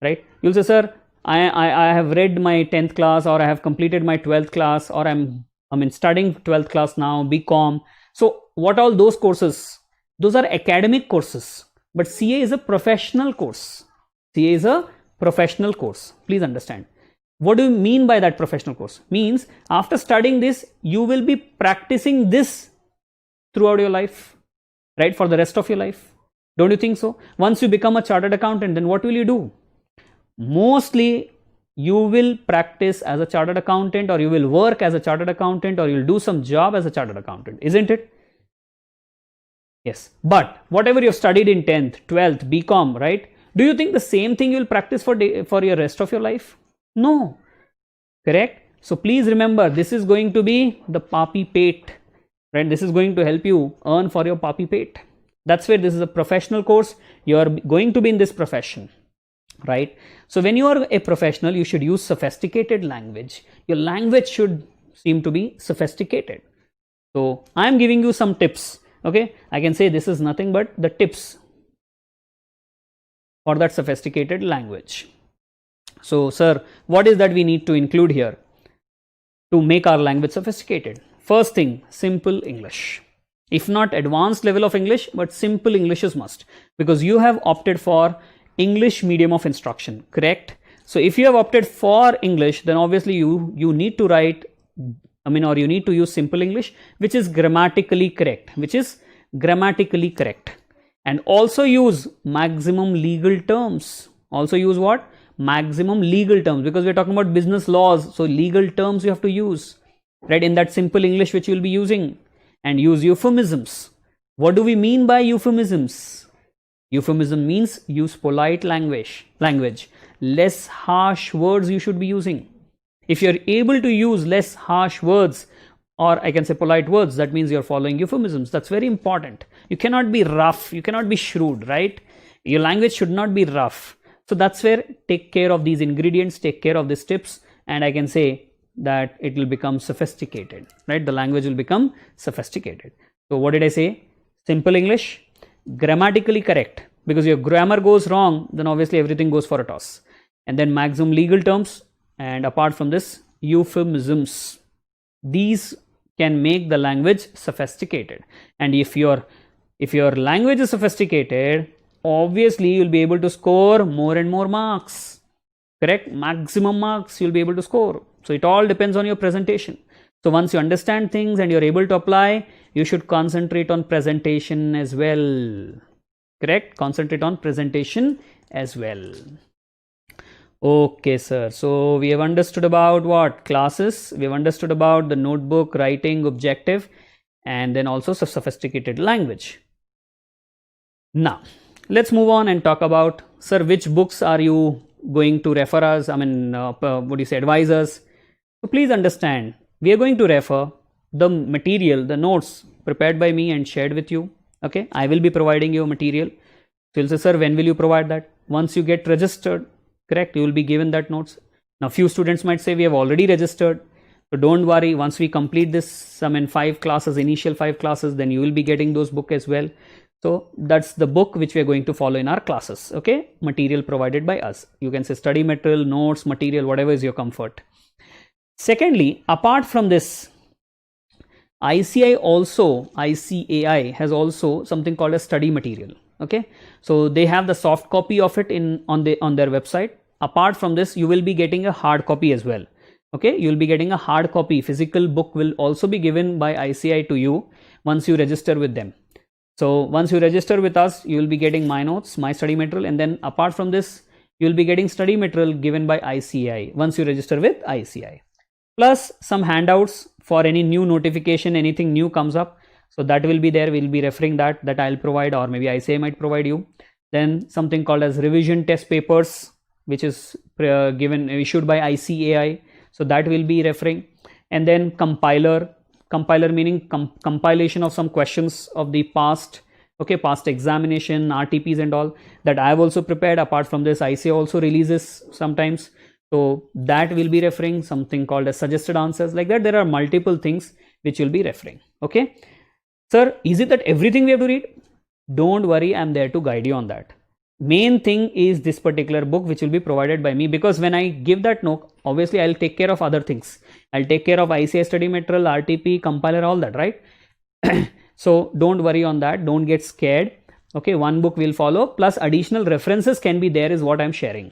right? You'll say, sir, I have read my 10th class, or I have completed my 12th class, or I'm studying 12th class now, BCom. So what all those courses? Those are academic courses, but CA is a professional course. CA is a professional course. Please understand. What do you mean by that professional course? Means after studying this, you will be practicing this throughout your life, right? For the rest of your life. Don't you think so? Once you become a chartered accountant, then what will you do? Mostly you will practice as a chartered accountant, or you will work as a chartered accountant, or you'll do some job as a chartered accountant, isn't it? Yes. But whatever you've studied in 10th, 12th, BCom, right? Do you think the same thing you'll practice for your rest of your life? No. Correct? So please remember, this is going to be the papi pate, right? This is going to help you earn for your papi pate. That's where this is a professional course. You're going to be in this profession, right? So when you are a professional, you should use sophisticated language. Your language should seem to be sophisticated. So I'm giving you some tips. Okay, I can say this is nothing but the tips for that sophisticated language. So, sir, what is that we need to include here to make our language sophisticated? First thing, simple English. If not advanced level of English, but simple English is must, because you have opted for English medium of instruction, correct? So if you have opted for English, then obviously you need to write, or you need to use simple English, which is grammatically correct, and also use maximum legal terms. Also use what? Maximum legal terms, because we're talking about business laws. So legal terms you have to use, right, in that simple English which you'll be using. And use euphemisms. What do we mean by euphemisms? Euphemism means use polite language. Less harsh words you should be using. If you're able to use less harsh words, or I can say polite words, that means you're following euphemisms. That's very important. You cannot be rough. You cannot be shrewd, right? Your language should not be rough. So that's where take care of these ingredients, take care of these tips, and I can say that it will become sophisticated, right? The language will become sophisticated. So what did I say? Simple English, grammatically correct, because your grammar goes wrong, then obviously everything goes for a toss. And then maximum legal terms, and apart from this, euphemisms. These can make the language sophisticated. And if your language is sophisticated, obviously you'll be able to score more and more marks, correct? Maximum marks you'll be able to score. So it all depends on your presentation. So once you understand things and you're able to apply, you should concentrate on presentation as well, correct? Concentrate on presentation as well. Okay, sir. So we have understood about what? Classes. We have understood about the notebook, writing, objective, and then also sophisticated language. Now, let's move on and talk about, sir, which books are you going to refer us, what do you say, advise us. So please understand, we are going to refer the material, the notes prepared by me and shared with you. Okay, I will be providing you material. So you'll say, sir, when will you provide that? Once you get registered, correct, you will be given that notes. Now few students might say we have already registered, so don't worry, once we complete this 5 classes, initial 5 classes, then you will be getting those book as well. So that's the book which we are going to follow in our classes. Okay, material provided by us. You can say study material, notes, material, whatever is your comfort. Secondly, apart from this, ICAI has also something called a study material. Okay, so they have the soft copy of it on their website. Apart from this, you will be getting a hard copy as well. Okay, you will be getting a hard copy. Physical book will also be given by ICAI to you once you register with them. So once you register with us, you will be getting my notes, my study material, and then apart from this, you will be getting study material given by ICAI once you register with ICAI. Plus some handouts for any new notification, anything new comes up. So that will be there. We'll be referring that I'll provide, or maybe ICAI might provide you. Then something called as revision test papers, which is issued by ICAI. So that will be referring. And then compiler meaning compilation of some questions of the past, okay, past examination, RTPs and all that I have also prepared. Apart from this, ICAI also releases sometimes. So that will be referring. Something called as suggested answers. Like that, there are multiple things which will be referring. Okay. Sir, is it that everything we have to read? Don't worry, I'm there to guide you on that. Main thing is this particular book which will be provided by me, because when I give that note, obviously I'll take care of other things. I'll take care of ICAI study material, RTP, compiler, all that, right? So don't worry on that. Don't get scared. Okay, one book will follow, plus additional references can be there is what I'm sharing.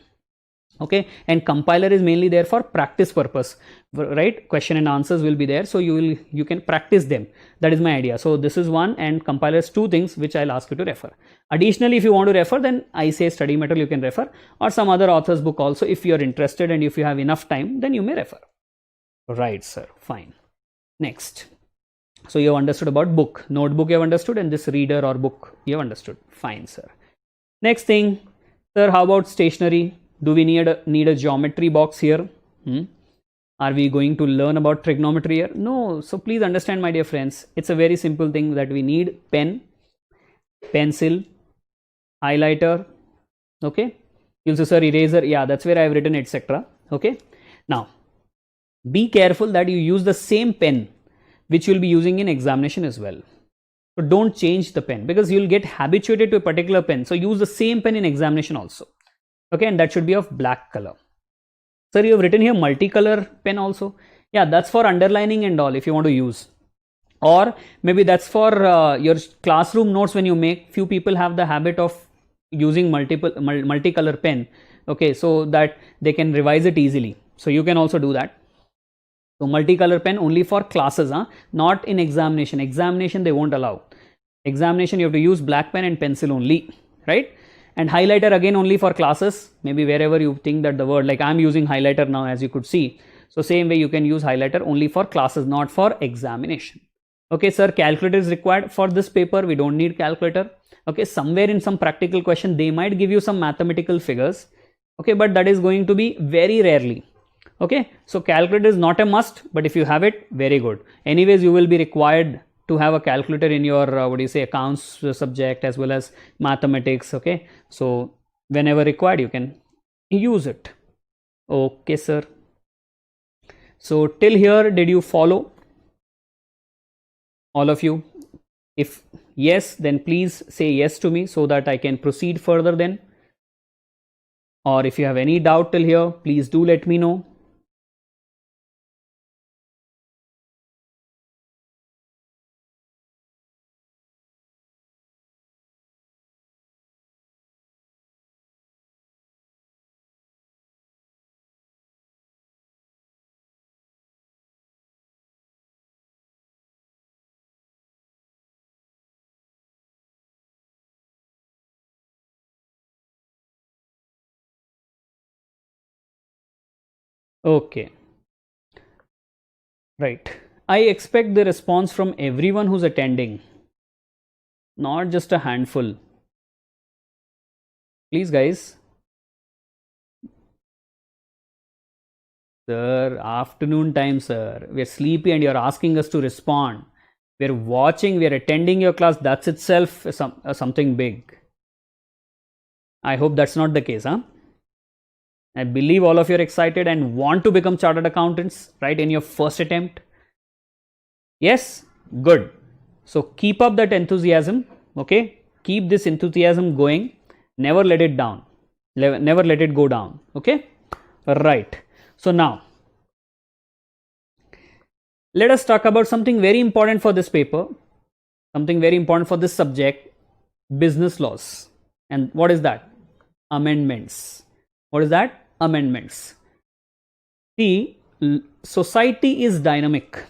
Okay, and compiler is mainly there for practice purpose, right? Question and answers will be there, so you can practice them. That is my idea. So this is one, and compiler is 2 things which I'll ask you to refer. Additionally, if you want to refer, then ICAI study material you can refer, or some other author's book also. If you are interested and if you have enough time, then you may refer. Right, sir, fine. Next, so you have understood about book, notebook you have understood, and this reader or book you have understood. Fine, sir. Next thing, sir, how about stationery? Do we need a geometry box here? Are we going to learn about trigonometry here? No. So please understand, my dear friends, it's a very simple thing that we need pen, pencil, highlighter. Okay. You'll say, sir, eraser. Yeah, that's where I have written, etc. Okay. Now, be careful that you use the same pen which you'll be using in examination as well. So don't change the pen, because you'll get habituated to a particular pen. So use the same pen in examination also. Okay, and that should be of black color. Sir, you have written here multicolor pen also. Yeah, that's for underlining and all if you want to use. Or maybe that's for your classroom notes when you make. Few people have the habit of using multicolor pen. Okay, so that they can revise it easily. So you can also do that. So multicolor pen only for classes, not in examination. Examination they won't allow. Examination you have to use black pen and pencil only, right? And highlighter again only for classes, maybe wherever you think that the word, like I'm using highlighter now, as you could see. So same way you can use highlighter only for classes, not for examination. Okay, sir, calculator is required for this paper. We don't need calculator. Okay, somewhere in some practical question, they might give you some mathematical figures. Okay, but that is going to be very rarely. Okay, so calculator is not a must, but if you have it, very good. Anyways, you will be required to have a calculator in your accounts subject as well as mathematics. Okay, so whenever required you can use it. Okay, sir, so till here did you follow, all of you? If yes, then please say yes to me so that I can proceed further then. Or if you have any doubt till here, please do let me know. Okay, right. I expect the response from everyone who's attending, not just a handful. Please, guys. Sir, afternoon time, sir. We're sleepy and you're asking us to respond. We're watching, we're attending your class. That's itself something big. I hope that's not the case, huh? I believe all of you are excited and want to become chartered accountants, right, in your first attempt. Yes? Good. So keep up that enthusiasm, okay? Keep this enthusiasm going. Never let it down. Never let it go down, okay? Right. So now, let us talk about something very important for this paper, something very important for this subject, business laws. And what is that? Amendments. What is that? Amendments. See, society is dynamic,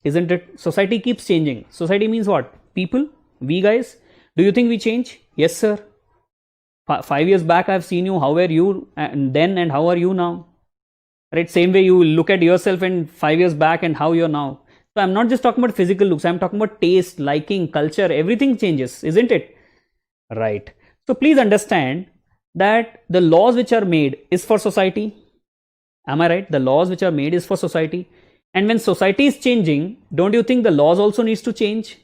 isn't it? Society keeps changing. Society means what? People, we guys. Do you think we change? Yes, sir. 5 years back, I've seen you. How were you then and how are you now? Right? Same way you look at yourself and 5 years back and how you're now. So I'm not just talking about physical looks. I'm talking about taste, liking, culture. Everything changes, isn't it? Right. So please understand that the laws which are made is for society. Am I right? The laws which are made is for society. And when society is changing, don't you think the laws also needs to change?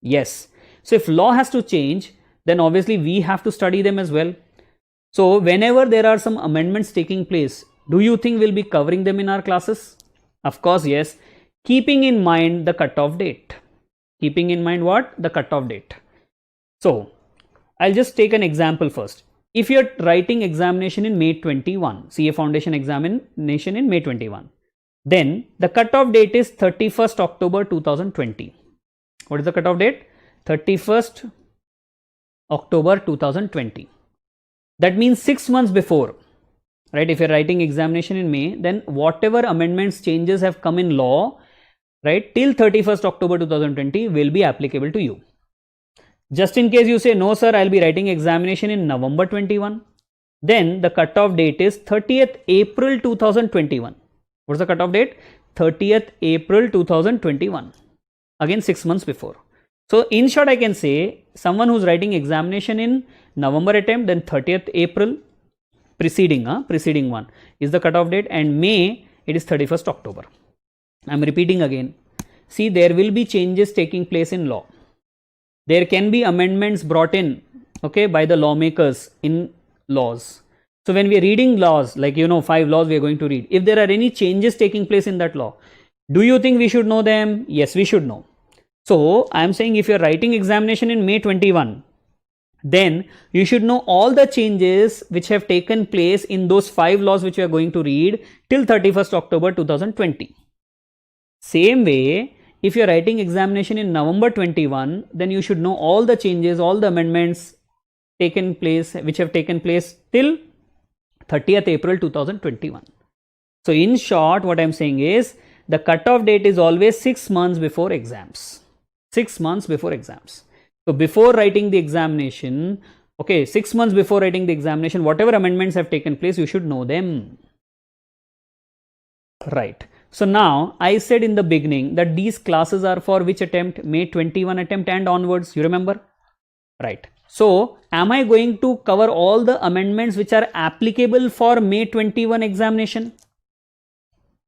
Yes. So if law has to change, then obviously we have to study them as well. So whenever there are some amendments taking place, do you think we'll be covering them in our classes? Of course, yes. Keeping in mind the cutoff date. Keeping in mind what? The cutoff date. So I'll just take an example first. If you're writing examination in May 21, CA Foundation examination in May 21, then the cutoff date is 31st October 2020. What is the cutoff date? 31st October 2020. That means 6 months before, right? If you're writing examination in May, then whatever amendments, changes have come in law, right, till 31st October 2020 will be applicable to you. Just in case you say, no sir, I'll be writing examination in November 21, then the cutoff date is 30th April 2021. What's the cutoff date? 30th April 2021. Again 6 months before. So in short, I can say someone who's writing examination in November attempt, then 30th April preceding one is the cutoff date, and May it is 31st October. I'm repeating again. See, there will be changes taking place in law. There can be amendments brought in, okay, by the lawmakers in laws. So when we are reading laws, like 5 laws we are going to read, if there are any changes taking place in that law, do you think we should know them? Yes, we should know. So I am saying if you are writing examination in May 21, then you should know all the changes which have taken place in those 5 laws which we are going to read till 31st October 2020. Same way, if you are writing examination in November 21, then you should know all the changes, all the amendments taken place, which have taken place till 30th April 2021. So in short, what I am saying is the cutoff date is always 6 months before exams. 6 months before exams. So before writing the examination, okay, 6 months before writing the examination, whatever amendments have taken place, you should know them. Right. So now I said in the beginning that these classes are for which attempt? May 21 attempt and onwards. You remember? Right. So am I going to cover all the amendments which are applicable for May 21 examination?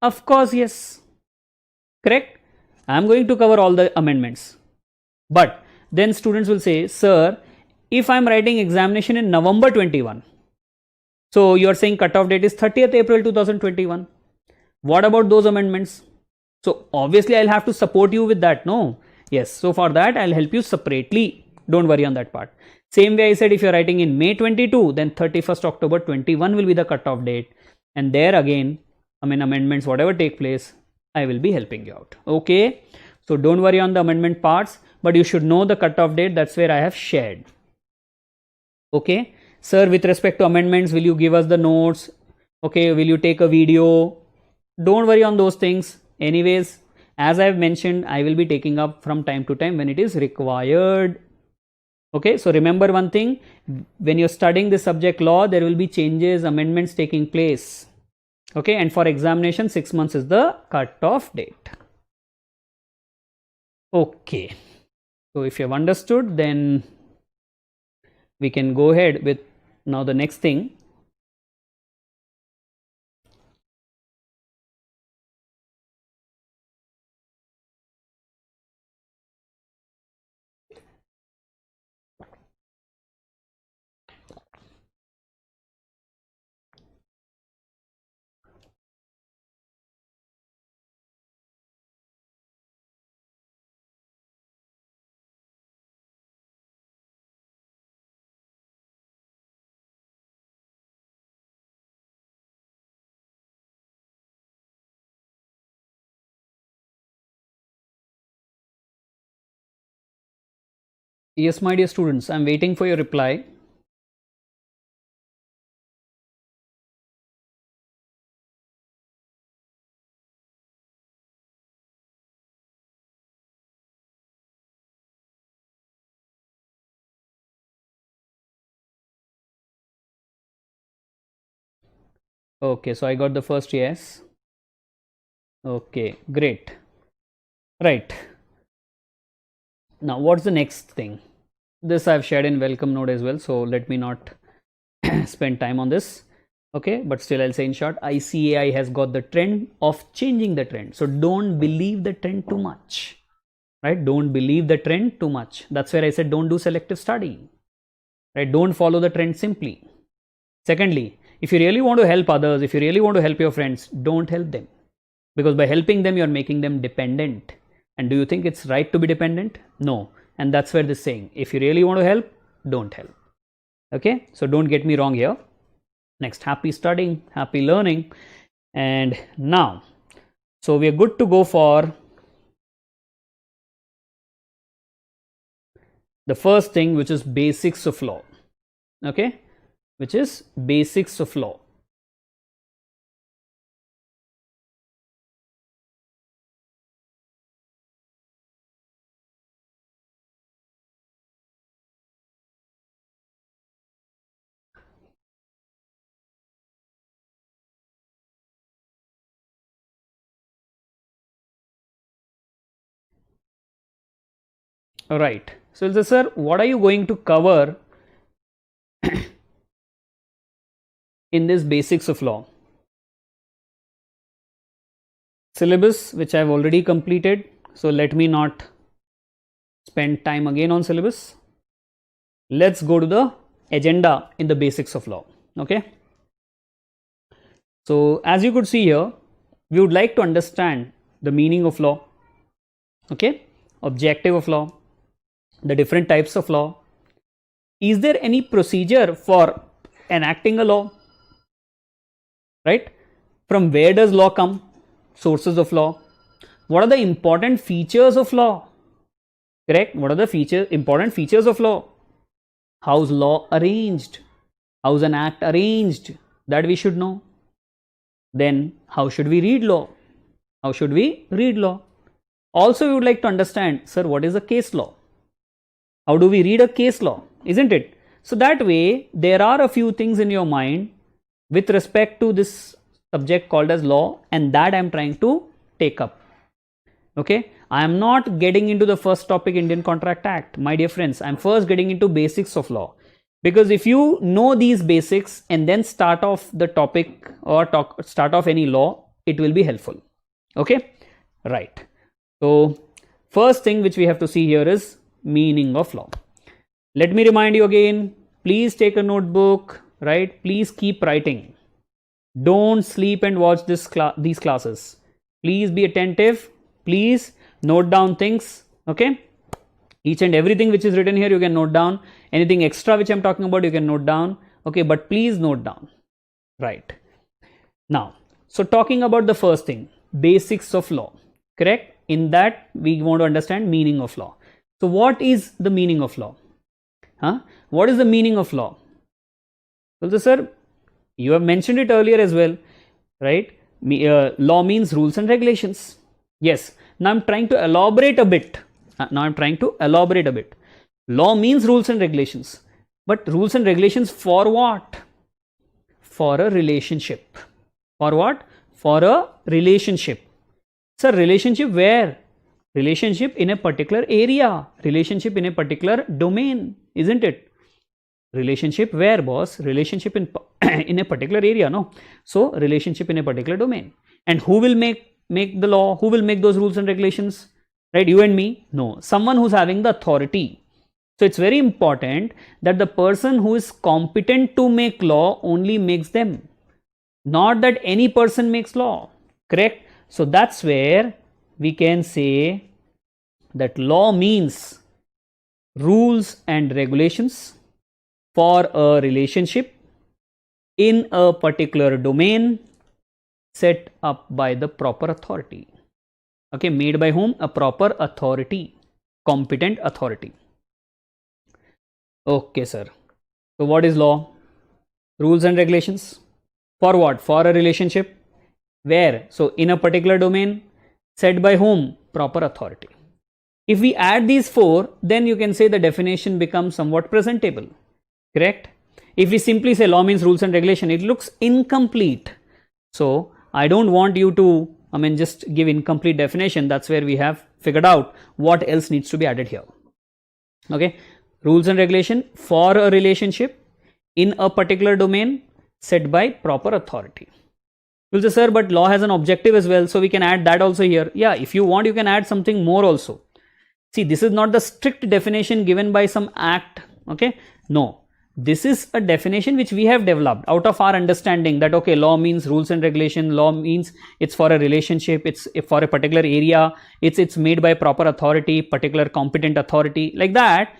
Of course, yes. Correct? I am going to cover all the amendments. But then students will say, sir, if I am writing examination in November 21, so you are saying cutoff date is 30th April 2021. What about those amendments? So obviously I'll have to support you with that, no? Yes, so for that I'll help you separately. Don't worry on that part. Same way I said, if you're writing in May 22, then 31st October 21 will be the cutoff date. And there again, amendments, whatever take place, I will be helping you out. Okay. So don't worry on the amendment parts, but you should know the cutoff date. That's where I have shared. Okay. Sir, with respect to amendments, will you give us the notes? Okay. Will you take a video? Don't worry on those things. Anyways, as I have mentioned, I will be taking up from time to time when it is required. Okay, so remember one thing, when you're studying the subject law, there will be changes, amendments taking place. Okay, and for examination, 6 months is the cut-off date. Okay, so if you have understood, then we can go ahead with now the next thing. Yes, my dear students, I'm waiting for your reply. Okay, so I got the first yes. Okay, great. Right. Now, what's the next thing? This I've shared in welcome note as well, so let me not spend time on this. Okay, but still I'll say in short, ICAI has got the trend of changing the trend. So don't believe the trend too much, right? Don't believe the trend too much. That's where I said don't do selective study, right? Don't follow the trend simply. Secondly, if you really want to help others, if you really want to help your friends, don't help them, because by helping them, you're making them dependent. And do you think it's right to be dependent? No. And that's where this saying, if you really want to help, don't help. Okay, so don't get me wrong here. Next, happy studying, happy learning. And now, so we are good to go for the first thing, which is basics of law. Okay, which is basics of law. All right. So, sir, what are you going to cover in this basics of law? Syllabus, which I've already completed. So let me not spend time again on syllabus. Let's go to the agenda in the basics of law. Okay. So as you could see here, we would like to understand the meaning of law. Okay. Objective of law, the different types of law. Is there any procedure for enacting a law? Right? From where does law come? Sources of law. What are the important features of law? Correct? What are the important features of law? How's law arranged? How's an act arranged? That we should know. Then how should we read law? How should we read law? Also, we would like to understand, sir, what is a case law? How do we read a case law? Isn't it? So that way, there are a few things in your mind with respect to this subject called as law, and that I am trying to take up. Okay, I am not getting into the first topic, Indian Contract Act. My dear friends, I am first getting into basics of law, because if you know these basics and then start off the topic or start off any law, it will be helpful. Okay, right. So first thing which we have to see here is meaning of law. Let me remind you again, please take a notebook, right? Please keep writing. Don't sleep and watch these classes. Please be attentive. Please note down things. Okay, each and everything which is written here you can note down. Anything extra which I'm talking about you can note down. Okay, but please note down. Right. Now, so talking about the first thing, basics of law. Correct? In that we want to understand meaning of law. So what is the meaning of law? What is the meaning of law? Well, sir, you have mentioned it earlier as well, right? Law means rules and regulations. Yes. Now I'm trying to elaborate a bit. Law means rules and regulations. But rules and regulations for what? For a relationship. For what? For a relationship. Sir, relationship where? Relationship in a particular area. Relationship in a particular domain. Isn't it? Relationship where, boss? Relationship in in a particular area, no? So relationship in a particular domain. And who will make the law? Who will make those rules and regulations? Right? You and me? No. Someone who's having the authority. So it's very important that the person who is competent to make law only makes them. Not that any person makes law. Correct? So that's where we can say that law means rules and regulations for a relationship in a particular domain set up by the proper authority. Okay, made by whom? A proper authority, competent authority. Okay, sir. So what is law? Rules and regulations. For what? For a relationship. Where? So in a particular domain. Set by whom? Proper authority. If we add these four, then you can say the definition becomes somewhat presentable. Correct? If we simply say law means rules and regulation, it looks incomplete. So I don't want you to, just give incomplete definition. That's where we have figured out what else needs to be added here. Okay, rules and regulation for a relationship in a particular domain set by proper authority. You'll say, sir, but law has an objective as well, so we can add that also here. Yeah, if you want, you can add something more also. See, this is not the strict definition given by some act. Okay, no, this is a definition which we have developed out of our understanding that, okay, law means rules and regulation. Law means it's for a relationship, it's for a particular area, it's made by proper authority, particular competent authority, like that.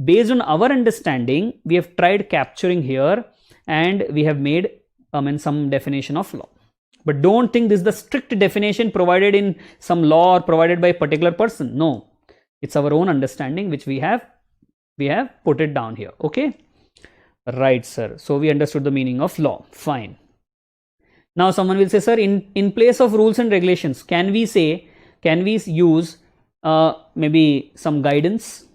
Based on our understanding, we have tried capturing here and we have made some definition of law. But don't think this is the strict definition provided in some law or provided by a particular person. No, it's our own understanding which we have put it down here. Okay, right, sir. So we understood the meaning of law. Fine. Now someone will say, sir, in place of rules and regulations, can we use maybe some guidance?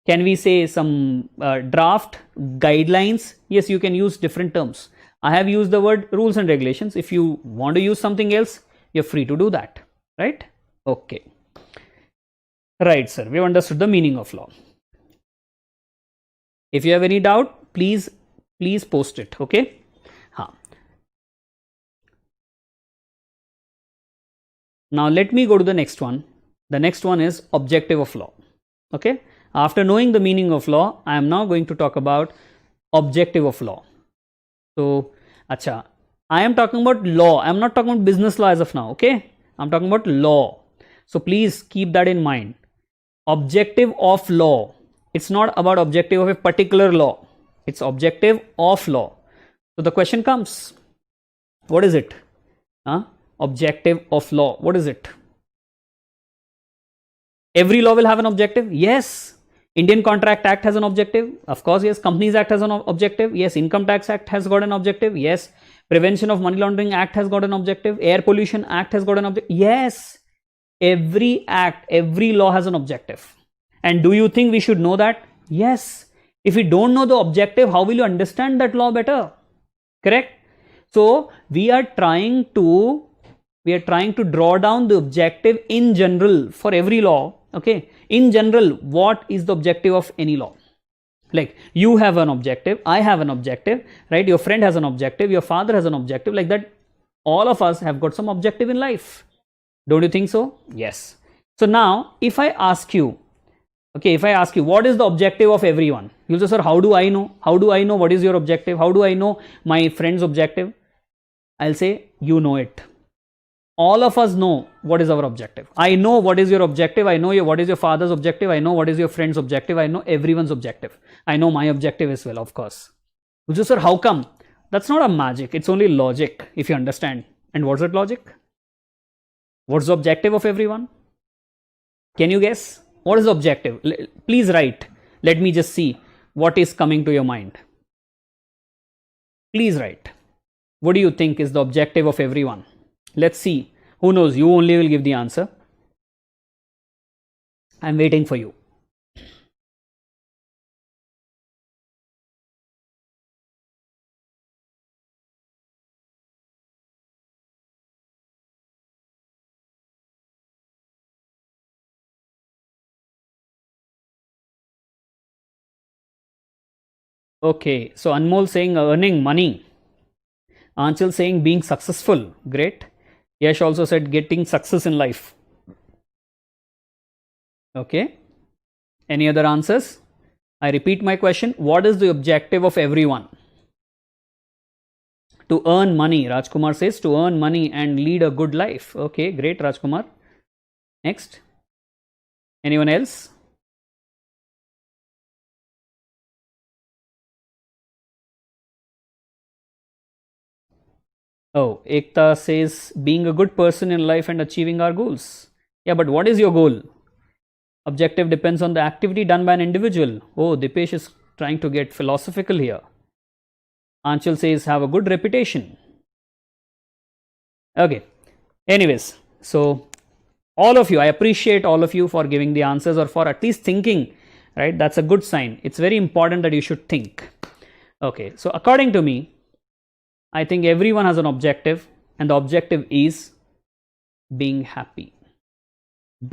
Can we say some draft guidelines? Yes, you can use different terms. I have used the word rules and regulations. If you want to use something else, you're free to do that, right? Okay. Right, sir. We've understood the meaning of law. If you have any doubt, please post it. Okay. Now let me go to the next one. The next one is objective of law. Okay. After knowing the meaning of law, I am now going to talk about objective of law. So, I am talking about law. I am not talking about business law as of now. Okay. I am talking about law. So please keep that in mind. Objective of law. It's not about objective of a particular law. It's objective of law. So the question comes, what is it? Objective of law. What is it? Every law will have an objective. Yes. Indian Contract Act has an objective. Of course, yes. Companies Act has an objective. Yes. Income Tax Act has got an objective. Yes. Prevention of Money Laundering Act has got an objective. Air Pollution Act has got an objective. Yes. Every act, every law has an objective. And do you think we should know that? Yes. If we don't know the objective, how will you understand that law better? Correct? So we are trying to draw down the objective in general for every law. Okay. In general, what is the objective of any law? Like you have an objective, I have an objective, right? Your friend has an objective, your father has an objective, like that. All of us have got some objective in life. Don't you think so? Yes. So now if I ask you, what is the objective of everyone? You'll say, sir, how do I know? How do I know what is your objective? How do I know my friend's objective? I'll say, you know it. All of us know what is our objective. I know what is your objective. I know what is your father's objective. I know what is your friend's objective. I know everyone's objective. I know my objective as well, of course. You'll say, sir, how come? That's not a magic. It's only logic, if you understand. And what's that logic? What's the objective of everyone? Can you guess? What is the objective? Please write. Let me just see what is coming to your mind. Please write. What do you think is the objective of everyone? Let's see. Who knows? You only will give the answer. I'm waiting for you. Okay, so Anmol saying earning money. Anchal saying being successful. Great. Yash also said getting success in life. Okay. Any other answers? I repeat my question. What is the objective of everyone? To earn money. Rajkumar says to earn money and lead a good life. Okay, great, Rajkumar. Next. Anyone else? Oh, Ekta says being a good person in life and achieving our goals. Yeah, but what is your goal? Objective depends on the activity done by an individual. Oh, Dipesh is trying to get philosophical here. Anchal says, have a good reputation. Okay. Anyways, so all of you, I appreciate all of you for giving the answers or for at least thinking, right? That's a good sign. It's very important that you should think. Okay. So according to me, I think everyone has an objective, and the objective is being happy.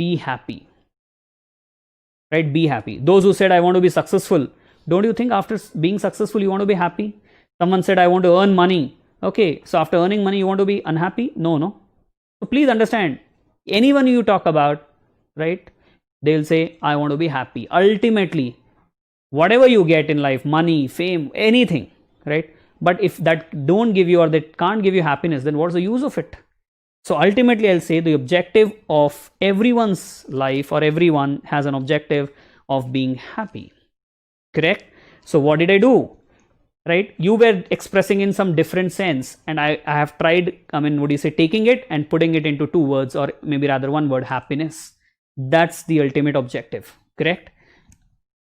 Be happy. Right? Be happy. Those who said, I want to be successful, don't you think after being successful, you want to be happy? Someone said, I want to earn money. Okay, so after earning money, you want to be unhappy? No. So please understand, anyone you talk about, right, they'll say, I want to be happy. Ultimately, whatever you get in life, money, fame, anything, right? But if that don't give you or that can't give you happiness, then what's the use of it? So ultimately, I'll say the objective of everyone's life or everyone has an objective of being happy. Correct? So what did I do? Right? You were expressing in some different sense, and I have tried, taking it and putting it into two words, or maybe rather one word, happiness. That's the ultimate objective. Correct?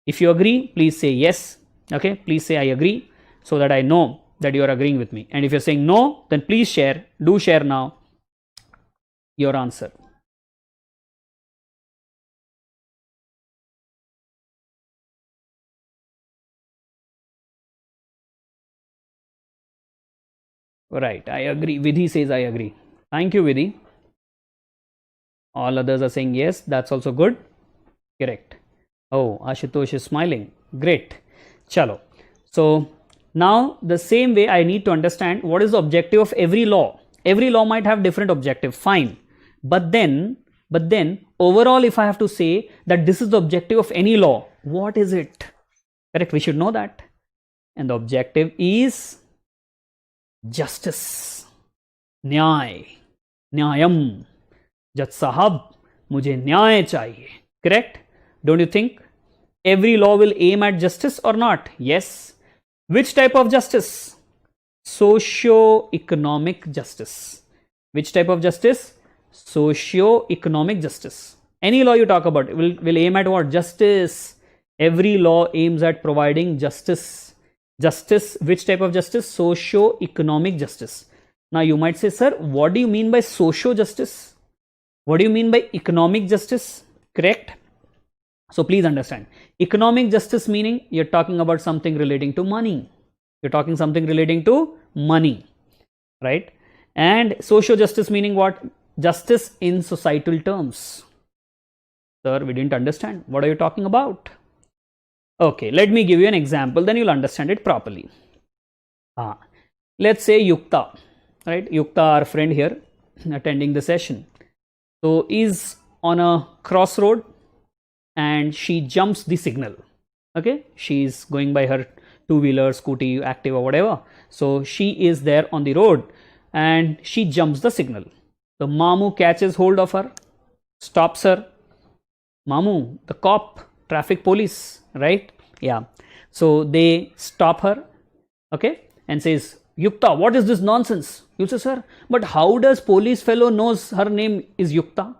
If you agree, please say yes. Okay? Please say I agree, so that I know that you are agreeing with me. And if you're saying no, then please share. Do share now your answer. Right, I agree. Vidhi says I agree. Thank you, Vidhi. All others are saying yes. That's also good. Correct. Oh, Ashutosh is smiling. Great. Chalo. So now the same way I need to understand what is the objective of every law. Every law might have different objective. Fine. But then overall, if I have to say that this is the objective of any law, what is it? Correct. We should know that. And the objective is justice, न्याय, न्यायम. जज साहब, मुझे न्याय चाहिए. Correct? Don't you think every law will aim at justice or not? Yes. Which type of justice? Socio-economic justice. Which type of justice? Socio-economic justice. Any law you talk about will aim at what? Justice. Every law aims at providing justice. Justice, which type of justice? Socio-economic justice. Now you might say, sir, what do you mean by socio-justice? What do you mean by economic justice? Correct? So please understand. Economic justice meaning you're talking about something relating to money. You're talking something relating to money. Right? And socio-justice meaning what? Justice in societal terms. Sir, we didn't understand. What are you talking about? Okay, let me give you an example, then you'll understand it properly. Let's say Yukta, right? Yukta, our friend here, attending the session. So, is on a crossroad and she jumps the signal. Okay, she's going by her two-wheeler, scooty, Activa, whatever. So, she is there on the road and she jumps the signal. The Mamu catches hold of her, stops her. Mamu, the cop, traffic police, right? Yeah. So they stop her, okay, and says, Yukta, what is this nonsense? You say, sir, but how does police fellow knows her name is Yukta?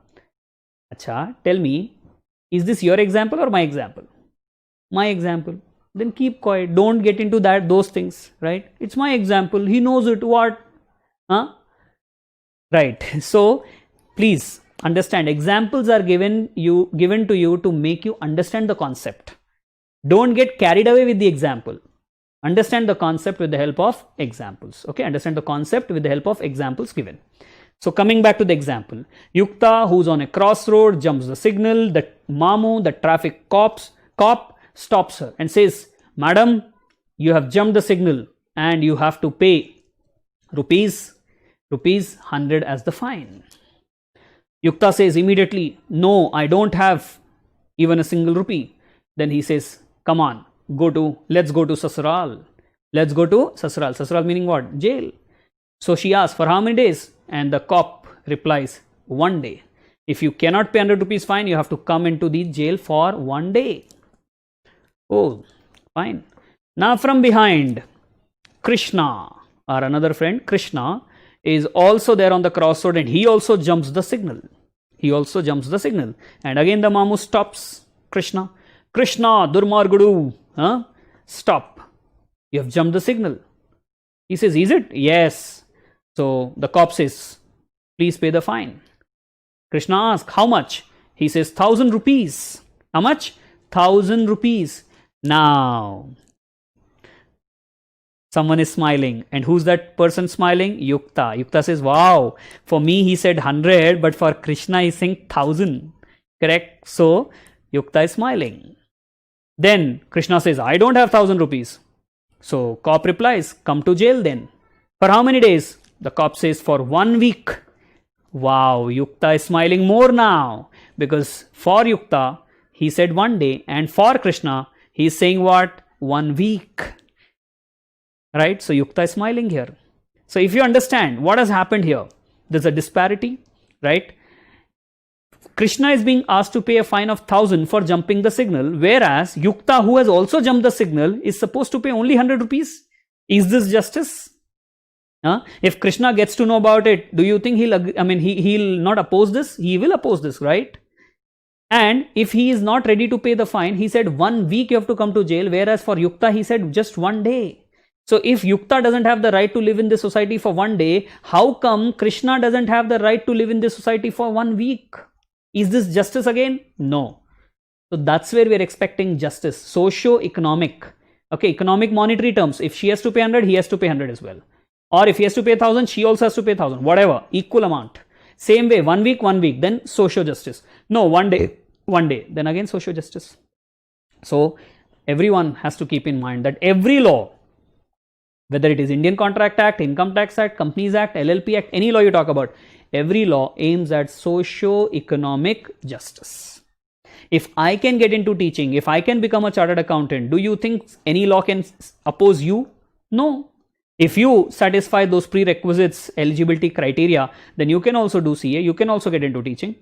Acha, tell me, is this your example or my example? My example. Then keep quiet. Don't get into those things, right? It's my example. He knows it. What? Huh? Right. So please understand, examples are given to you to make you understand the concept. Don't get carried away with the example. Understand the concept with the help of examples. Okay, understand the concept with the help of examples given. So coming back to the example, Yukta, who's on a crossroad, jumps the signal. The Mamu, the traffic cop, stops her and says, Madam, you have jumped the signal and you have to pay rupees 100 as the fine. Yukta says immediately, no, I don't have even a single rupee. Then he says, come on, let's go to Sasural. Let's go to Sasural. Sasural meaning what? Jail. So she asks, for how many days? And the cop replies, 1 day. If you cannot pay 100 rupees fine, you have to come into the jail for 1 day. Oh, fine. Now from behind, Krishna, our another friend, Krishna, is also there on the crossroad and he also jumps the signal. And again the Mamu stops Krishna. Krishna, Durmargudu, huh? stop. You have jumped the signal. He says, is it? Yes. So the cop says, please pay the fine. Krishna asks, how much? He says, 1,000 rupees. How much? 1,000 rupees. Now, someone is smiling. And who's that person smiling? Yukta. Yukta says, wow, for me he said 100, but for Krishna he's saying 1,000. Correct? So, Yukta is smiling. Then Krishna says, I don't have 1,000 rupees. So, cop replies, come to jail then. For how many days? The cop says, for 1 week. Wow, Yukta is smiling more now. Because for Yukta, he said 1 day. And for Krishna, he is saying what? 1 week. Right? So, Yukta is smiling here. So, if you understand what has happened here, there's a disparity. Right? Krishna is being asked to pay a fine of 1,000 for jumping the signal, whereas Yukta, who has also jumped the signal, is supposed to pay only 100 rupees. Is this justice? If Krishna gets to know about it, do you think he'll not oppose this? He will oppose this, right? And if he is not ready to pay the fine, he said 1 week you have to come to jail, whereas for Yukta, he said just 1 day. So if Yukta doesn't have the right to live in this society for 1 day, how come Krishna doesn't have the right to live in this society for 1 week? Is this justice again? No. So that's where we're expecting justice. Socio-economic. Okay, economic monetary terms. If she has to pay 100, he has to pay 100 as well. Or if he has to pay 1,000, she also has to pay 1,000. Whatever, equal amount. Same way, 1 week, 1 week. Then socio-justice. No, 1 day, 1 day. Then again socio-justice. So everyone has to keep in mind that every law, whether it is Indian Contract Act, Income Tax Act, Companies Act, LLP Act, any law you talk about, every law aims at socio-economic justice. If I can get into teaching, if I can become a chartered accountant, do you think any law can oppose you? No. If you satisfy those prerequisites, eligibility criteria, then you can also do CA, you can also get into teaching.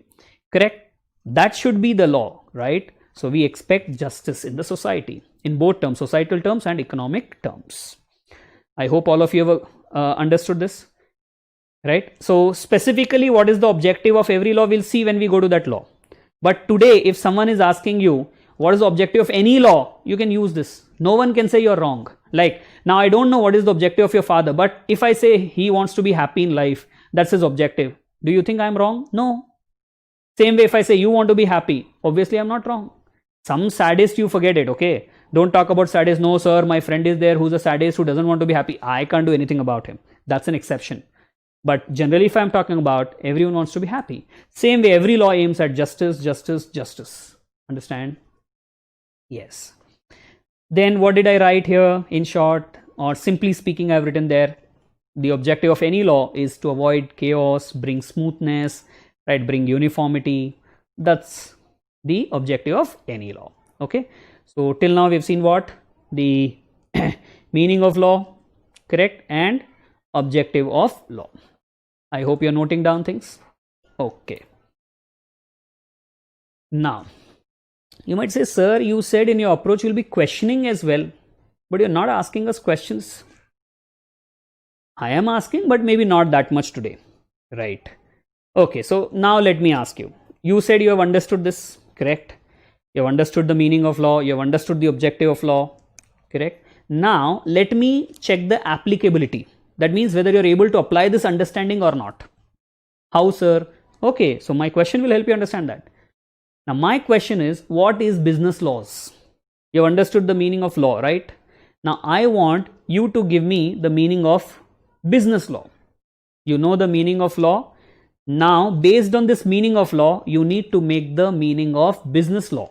Correct? That should be the law, right? So we expect justice in the society, in both terms, societal terms and economic terms. I hope all of you have understood this. Right? So specifically, what is the objective of every law? We'll see when we go to that law. But today, if someone is asking you, what is the objective of any law? You can use this. No one can say you're wrong. Like, now I don't know what is the objective of your father, but if I say he wants to be happy in life, that's his objective. Do you think I'm wrong? No. Same way, if I say you want to be happy, obviously I'm not wrong. Some sadist, you forget it, okay? Don't talk about sadist. No, sir, my friend is there who's a sadist who doesn't want to be happy. I can't do anything about him. That's an exception. But generally, if I'm talking about, everyone wants to be happy. Same way, every law aims at justice, justice, justice. Understand? Yes. Then what did I write here in short, or simply speaking, I've written there, the objective of any law is to avoid chaos, bring smoothness, right? Bring uniformity. That's the objective of any law. Okay. So till now we've seen what? The meaning of law, correct? And objective of law. I hope you're noting down things. Okay. Now, you might say, sir, you said in your approach you'll be questioning as well, but you're not asking us questions. I am asking, but maybe not that much today. Right. Okay, so now let me ask you. You said you have understood this, correct? You have understood the meaning of law. You have understood the objective of law, correct? Now, let me check the applicability. That means whether you're able to apply this understanding or not. How, sir? Okay, so my question will help you understand that. Now, my question is, what is business laws? You have understood the meaning of law, right? Now, I want you to give me the meaning of business law. You know the meaning of law. Now, based on this meaning of law, you need to make the meaning of business law.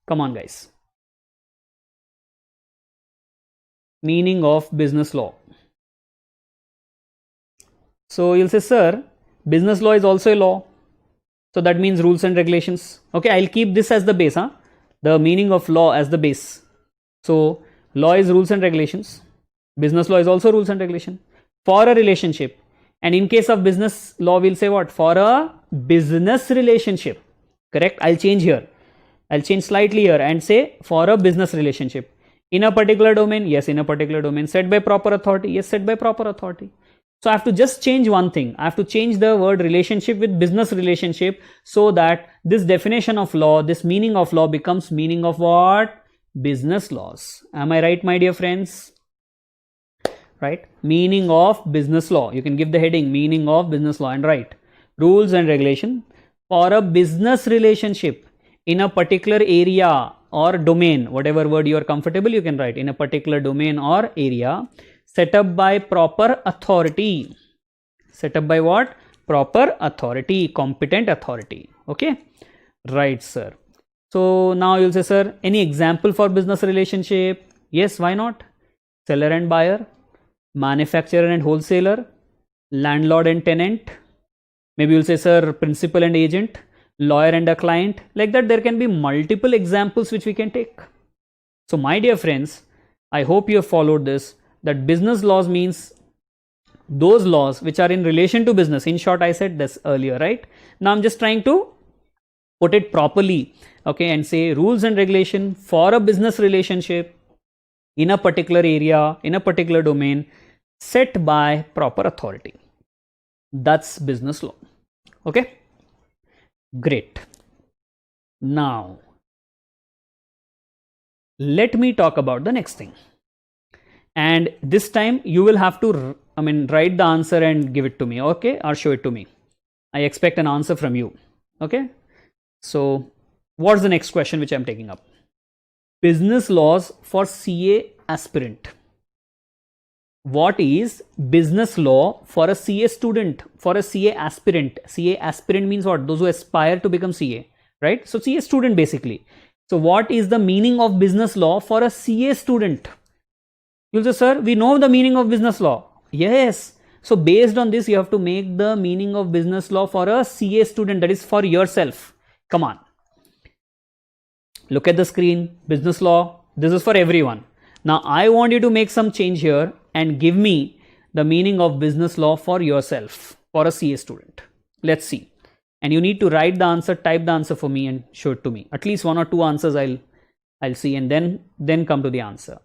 Come on, guys. Meaning of business law. So you'll say, sir, business law is also a law. So that means rules and regulations. Okay, I'll keep this as the base, the meaning of law as the base. So law is rules and regulations. Business law is also rules and regulation for a relationship. And in case of business law, we'll say what? For a business relationship. Correct? I'll change here. I'll change slightly here and say for a business relationship. In a particular domain? Yes, in a particular domain. Set by proper authority? Yes, set by proper authority. So I have to just change one thing. I have to change the word relationship with business relationship so that this definition of law, this meaning of law becomes meaning of what? business laws. Am I right, my dear friends? Right? Meaning of business law. You can give the heading meaning of business law and write rules and regulation for a business relationship in a particular area or domain, whatever word you are comfortable, you can write in a particular domain or area, set up by proper authority. Set up by what? Proper authority, competent authority. Okay, right, sir. So now you'll say, sir, any example for business relationship? Yes, why not? Seller and buyer, manufacturer and wholesaler, landlord and tenant. Maybe you'll say, sir, principal and agent, lawyer and a client. Like that, there can be multiple examples which we can take. So my dear friends, I hope you have followed this, that business laws means those laws which are in relation to business. In short, I said this earlier, right? Now I'm just trying to put it properly, okay, and say rules and regulation for a business relationship in a particular area, in a particular domain, set by proper authority. That's business law. Okay, great. Now let me talk about the next thing, and this time you will have to write the answer and give it to me, okay, or show it to me. I expect an answer from you. Okay, so what's the next question which I'm taking up? Business laws for CA aspirant. What is business law for a CA student, for a CA aspirant? CA aspirant means what? Those who aspire to become CA, right? So CA student basically. So what is the meaning of business law for a CA student? You'll say, sir, we know the meaning of business law. Yes. So based on this, you have to make the meaning of business law for a CA student, that is for yourself. Come on. Look at the screen, business law. This is for everyone. Now I want you to make some change here and give me the meaning of business law for yourself, for a CA student. Let's see. And you need to write the answer, type the answer for me and show it to me. At least one or two answers I'll see, and then come to the answer.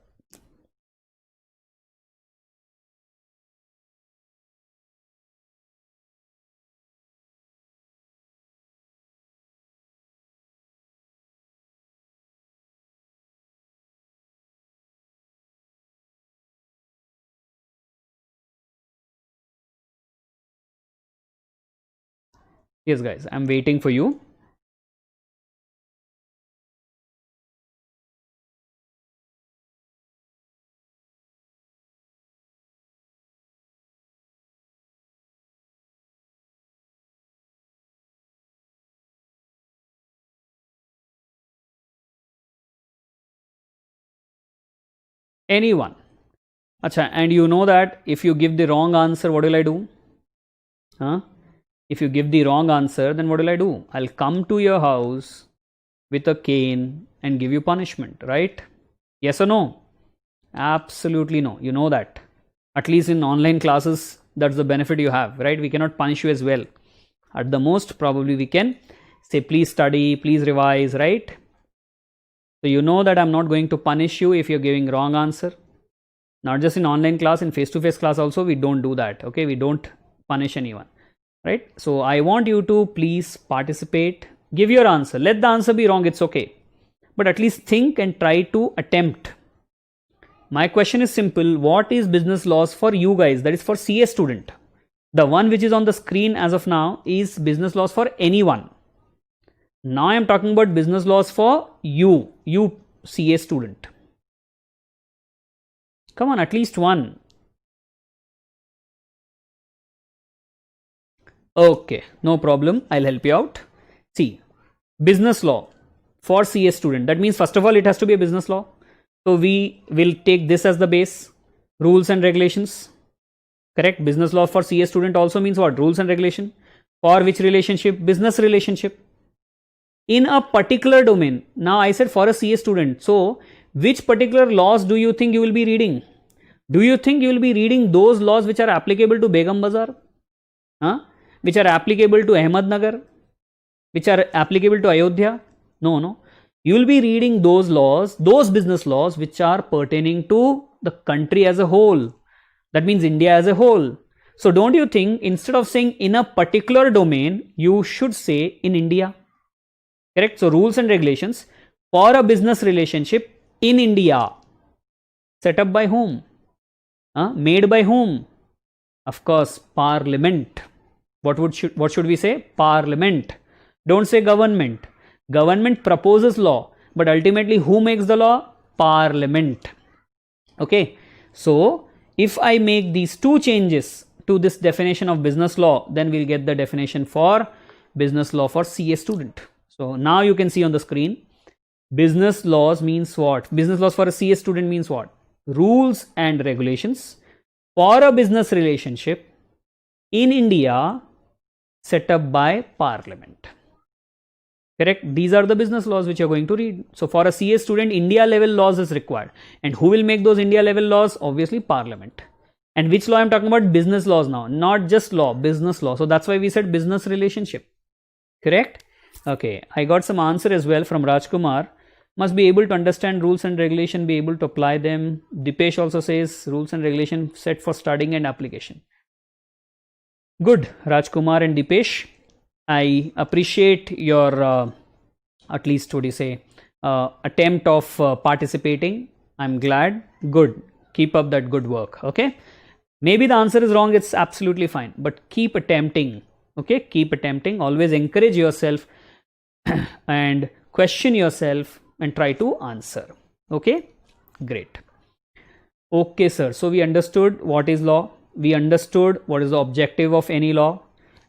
Yes, guys, I'm waiting for you. Anyone? Acha, and you know that if you give the wrong answer, what will I do? Huh? If you give the wrong answer, then what will I do? I'll come to your house with a cane and give you punishment, right? Yes or no? Absolutely no. You know that. At least in online classes, that's the benefit you have, right? We cannot punish you as well. At the most, probably we can say, please study, please revise, right? So you know that I'm not going to punish you if you're giving wrong answer. Not just in online class, in face-to-face class also, we don't do that. Okay, we don't punish anyone, right? So I want you to please participate, give your answer. Let the answer be wrong, it's okay. But at least think and try to attempt. My question is simple. What is business laws for you guys? That is for CA student. The one which is on the screen as of now is business laws for anyone. Now I am talking about business laws for you CA student. Come on, at least one. Okay, no problem. I'll help you out. See, business law for CA student. That means first of all, it has to be a business law. So we will take this as the base. Rules and regulations. Correct? Business law for CA student also means what? Rules and regulation. For which relationship? Business relationship. In a particular domain. Now I said for a CA student. So which particular laws do you think you will be reading? Do you think you will be reading those laws which are applicable to Begum Bazar? Which are applicable to Ahmednagar? Which are applicable to Ayodhya? No. You will be reading those laws, those business laws which are pertaining to the country as a whole. That means India as a whole. So don't you think instead of saying in a particular domain, you should say in India? Correct? So rules and regulations for a business relationship in India. Set up by whom? Made by whom? Of course, Parliament. What should we say? Parliament. Don't say government. Government proposes law, but ultimately who makes the law? Parliament. Okay. So if I make these two changes to this definition of business law, then we'll get the definition for business law for CA student. So now you can see on the screen, business laws means what? Business laws for a CA student means what? Rules and regulations for a business relationship in India set up by Parliament. Correct? These are the business laws which you're going to read. So for a CA student, India level laws is required. And who will make those India level laws? Obviously Parliament. And which law I'm talking about? Business laws now, not just law, business law. So that's why we said business relationship. Correct? Okay, I got some answer as well from Rajkumar. Must be able to understand rules and regulation, be able to apply them. Dipesh also says rules and regulation set for studying and application. Good, Rajkumar and Dipesh. I appreciate your at least what do you say attempt of participating. I'm glad. Good. Keep up that good work. Okay. Maybe the answer is wrong. It's absolutely fine. But keep attempting. Okay. Keep attempting. Always encourage yourself and question yourself and try to answer. Okay. Great. Okay, sir. So we understood what is law. We understood what is the objective of any law.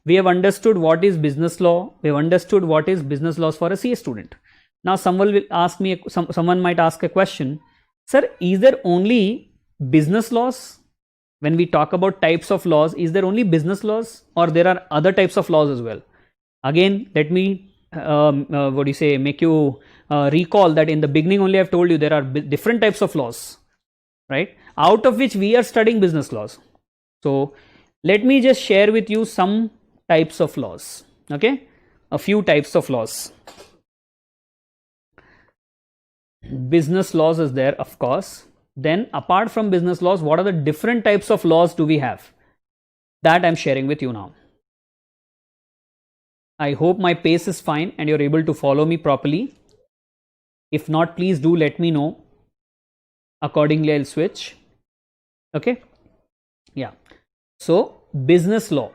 We have understood what is business law. We have understood what is business laws for a CA student. Now someone will ask me, someone might ask a question, sir, is there only business laws? When we talk about types of laws, is there only business laws or there are other types of laws as well? Again, let me, make you recall that in the beginning only I've told you there are different types of laws, right? Out of which we are studying business laws. So let me just share with you some types of laws. Okay, a few types of laws. Business laws is there, of course. Then apart from business laws, what are the different types of laws do we have? That I'm sharing with you now. I hope my pace is fine and you're able to follow me properly. If not, please do let me know. Accordingly, I'll switch. Okay. Yeah. So business law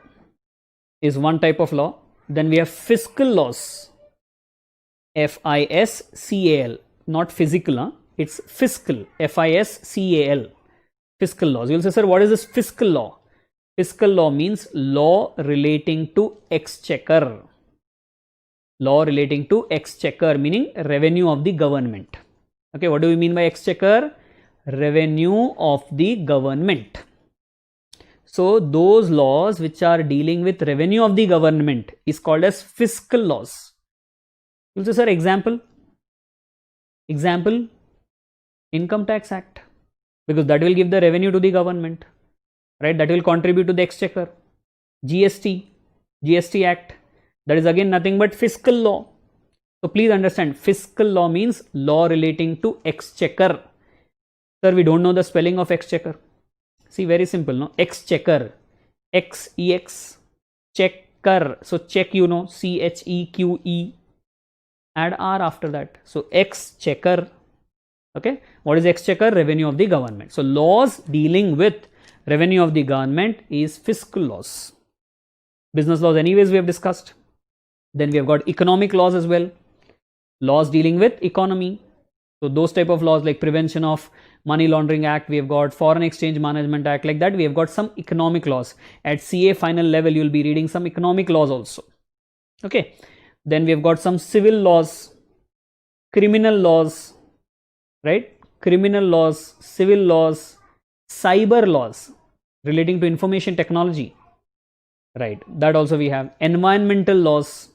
is one type of law. Then we have fiscal laws. FISCAL, not physical, huh? It's fiscal. FISCAL. Fiscal laws. You'll say, sir, what is this fiscal law? Fiscal law means law relating to exchequer. Law relating to exchequer, meaning revenue of the government. Okay, what do we mean by exchequer? Revenue of the government. So those laws which are dealing with revenue of the government is called as fiscal laws. You'll say, sir, example? Example, Income Tax Act, because that will give the revenue to the government, right? That will contribute to the exchequer. GST Act, that is again nothing but fiscal law. So please understand, fiscal law means law relating to exchequer. Sir, we don't know the spelling of exchequer. See, very simple, no? Exchequer, X-E-X, checker. So check, you know, C-H-E-Q-E, add R after that. So exchequer. Okay, what is exchequer? Revenue of the government. So laws dealing with revenue of the government is fiscal laws. Business laws anyways we have discussed. Then we have got economic laws as well. Laws dealing with economy. So those type of laws like Prevention of Money Laundering Act, we have got Foreign Exchange Management Act, like that we have got some economic laws. At CA final level you will be reading some economic laws also. Okay, then we have got some civil laws, criminal laws, right? Criminal laws, civil laws, cyber laws relating to information technology, right? That also we have. Environmental laws,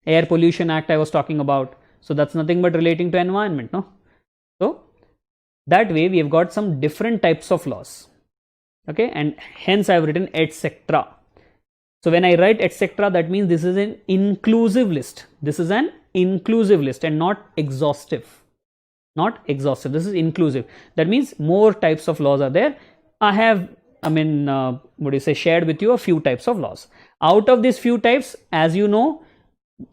Air Pollution Act I was talking about. So that's nothing but relating to environment, no? So that way we have got some different types of laws. Okay, and hence I have written etc. So when I write etc., that means this is an inclusive list. This is an inclusive list and not exhaustive. Not exhaustive. This is inclusive. That means more types of laws are there. I have, shared with you a few types of laws. Out of these few types, as you know,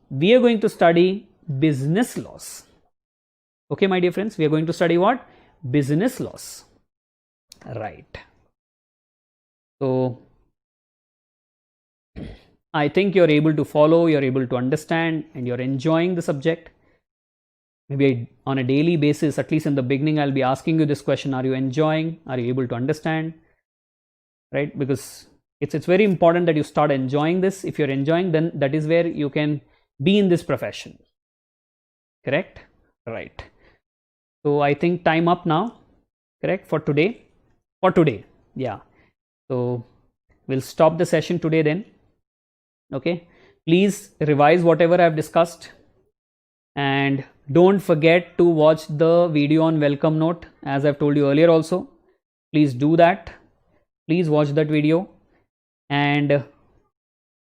we are going to study business laws. Okay, my dear friends, we are going to study what? Business laws. Right. So I think you're able to follow, you're able to understand, and you're enjoying the subject. Maybe on a daily basis, at least in the beginning, I'll be asking you this question: are you enjoying? Are you able to understand? Right? Because it's very important that you start enjoying this. If you're enjoying, then that is where you can be in this profession. Correct? Right. So I think time up now. Correct? For today. For today. Yeah. So we'll stop the session today then. Okay. Please revise whatever I've discussed. And don't forget to watch the video on welcome note, as I've told you earlier also. Please do that. Please watch that video. And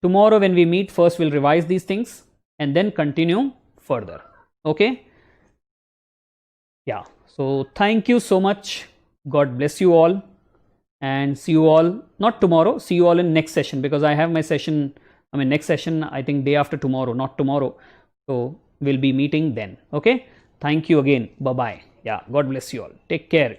tomorrow when we meet, first we'll revise these things and then continue further. Okay. Yeah. So thank you so much. God bless you all. And see you all, not tomorrow, see you all in next session, because I have my session, next session, I think day after tomorrow, not tomorrow. So we'll be meeting then. Okay. Thank you again. Bye-bye. Yeah. God bless you all. Take care.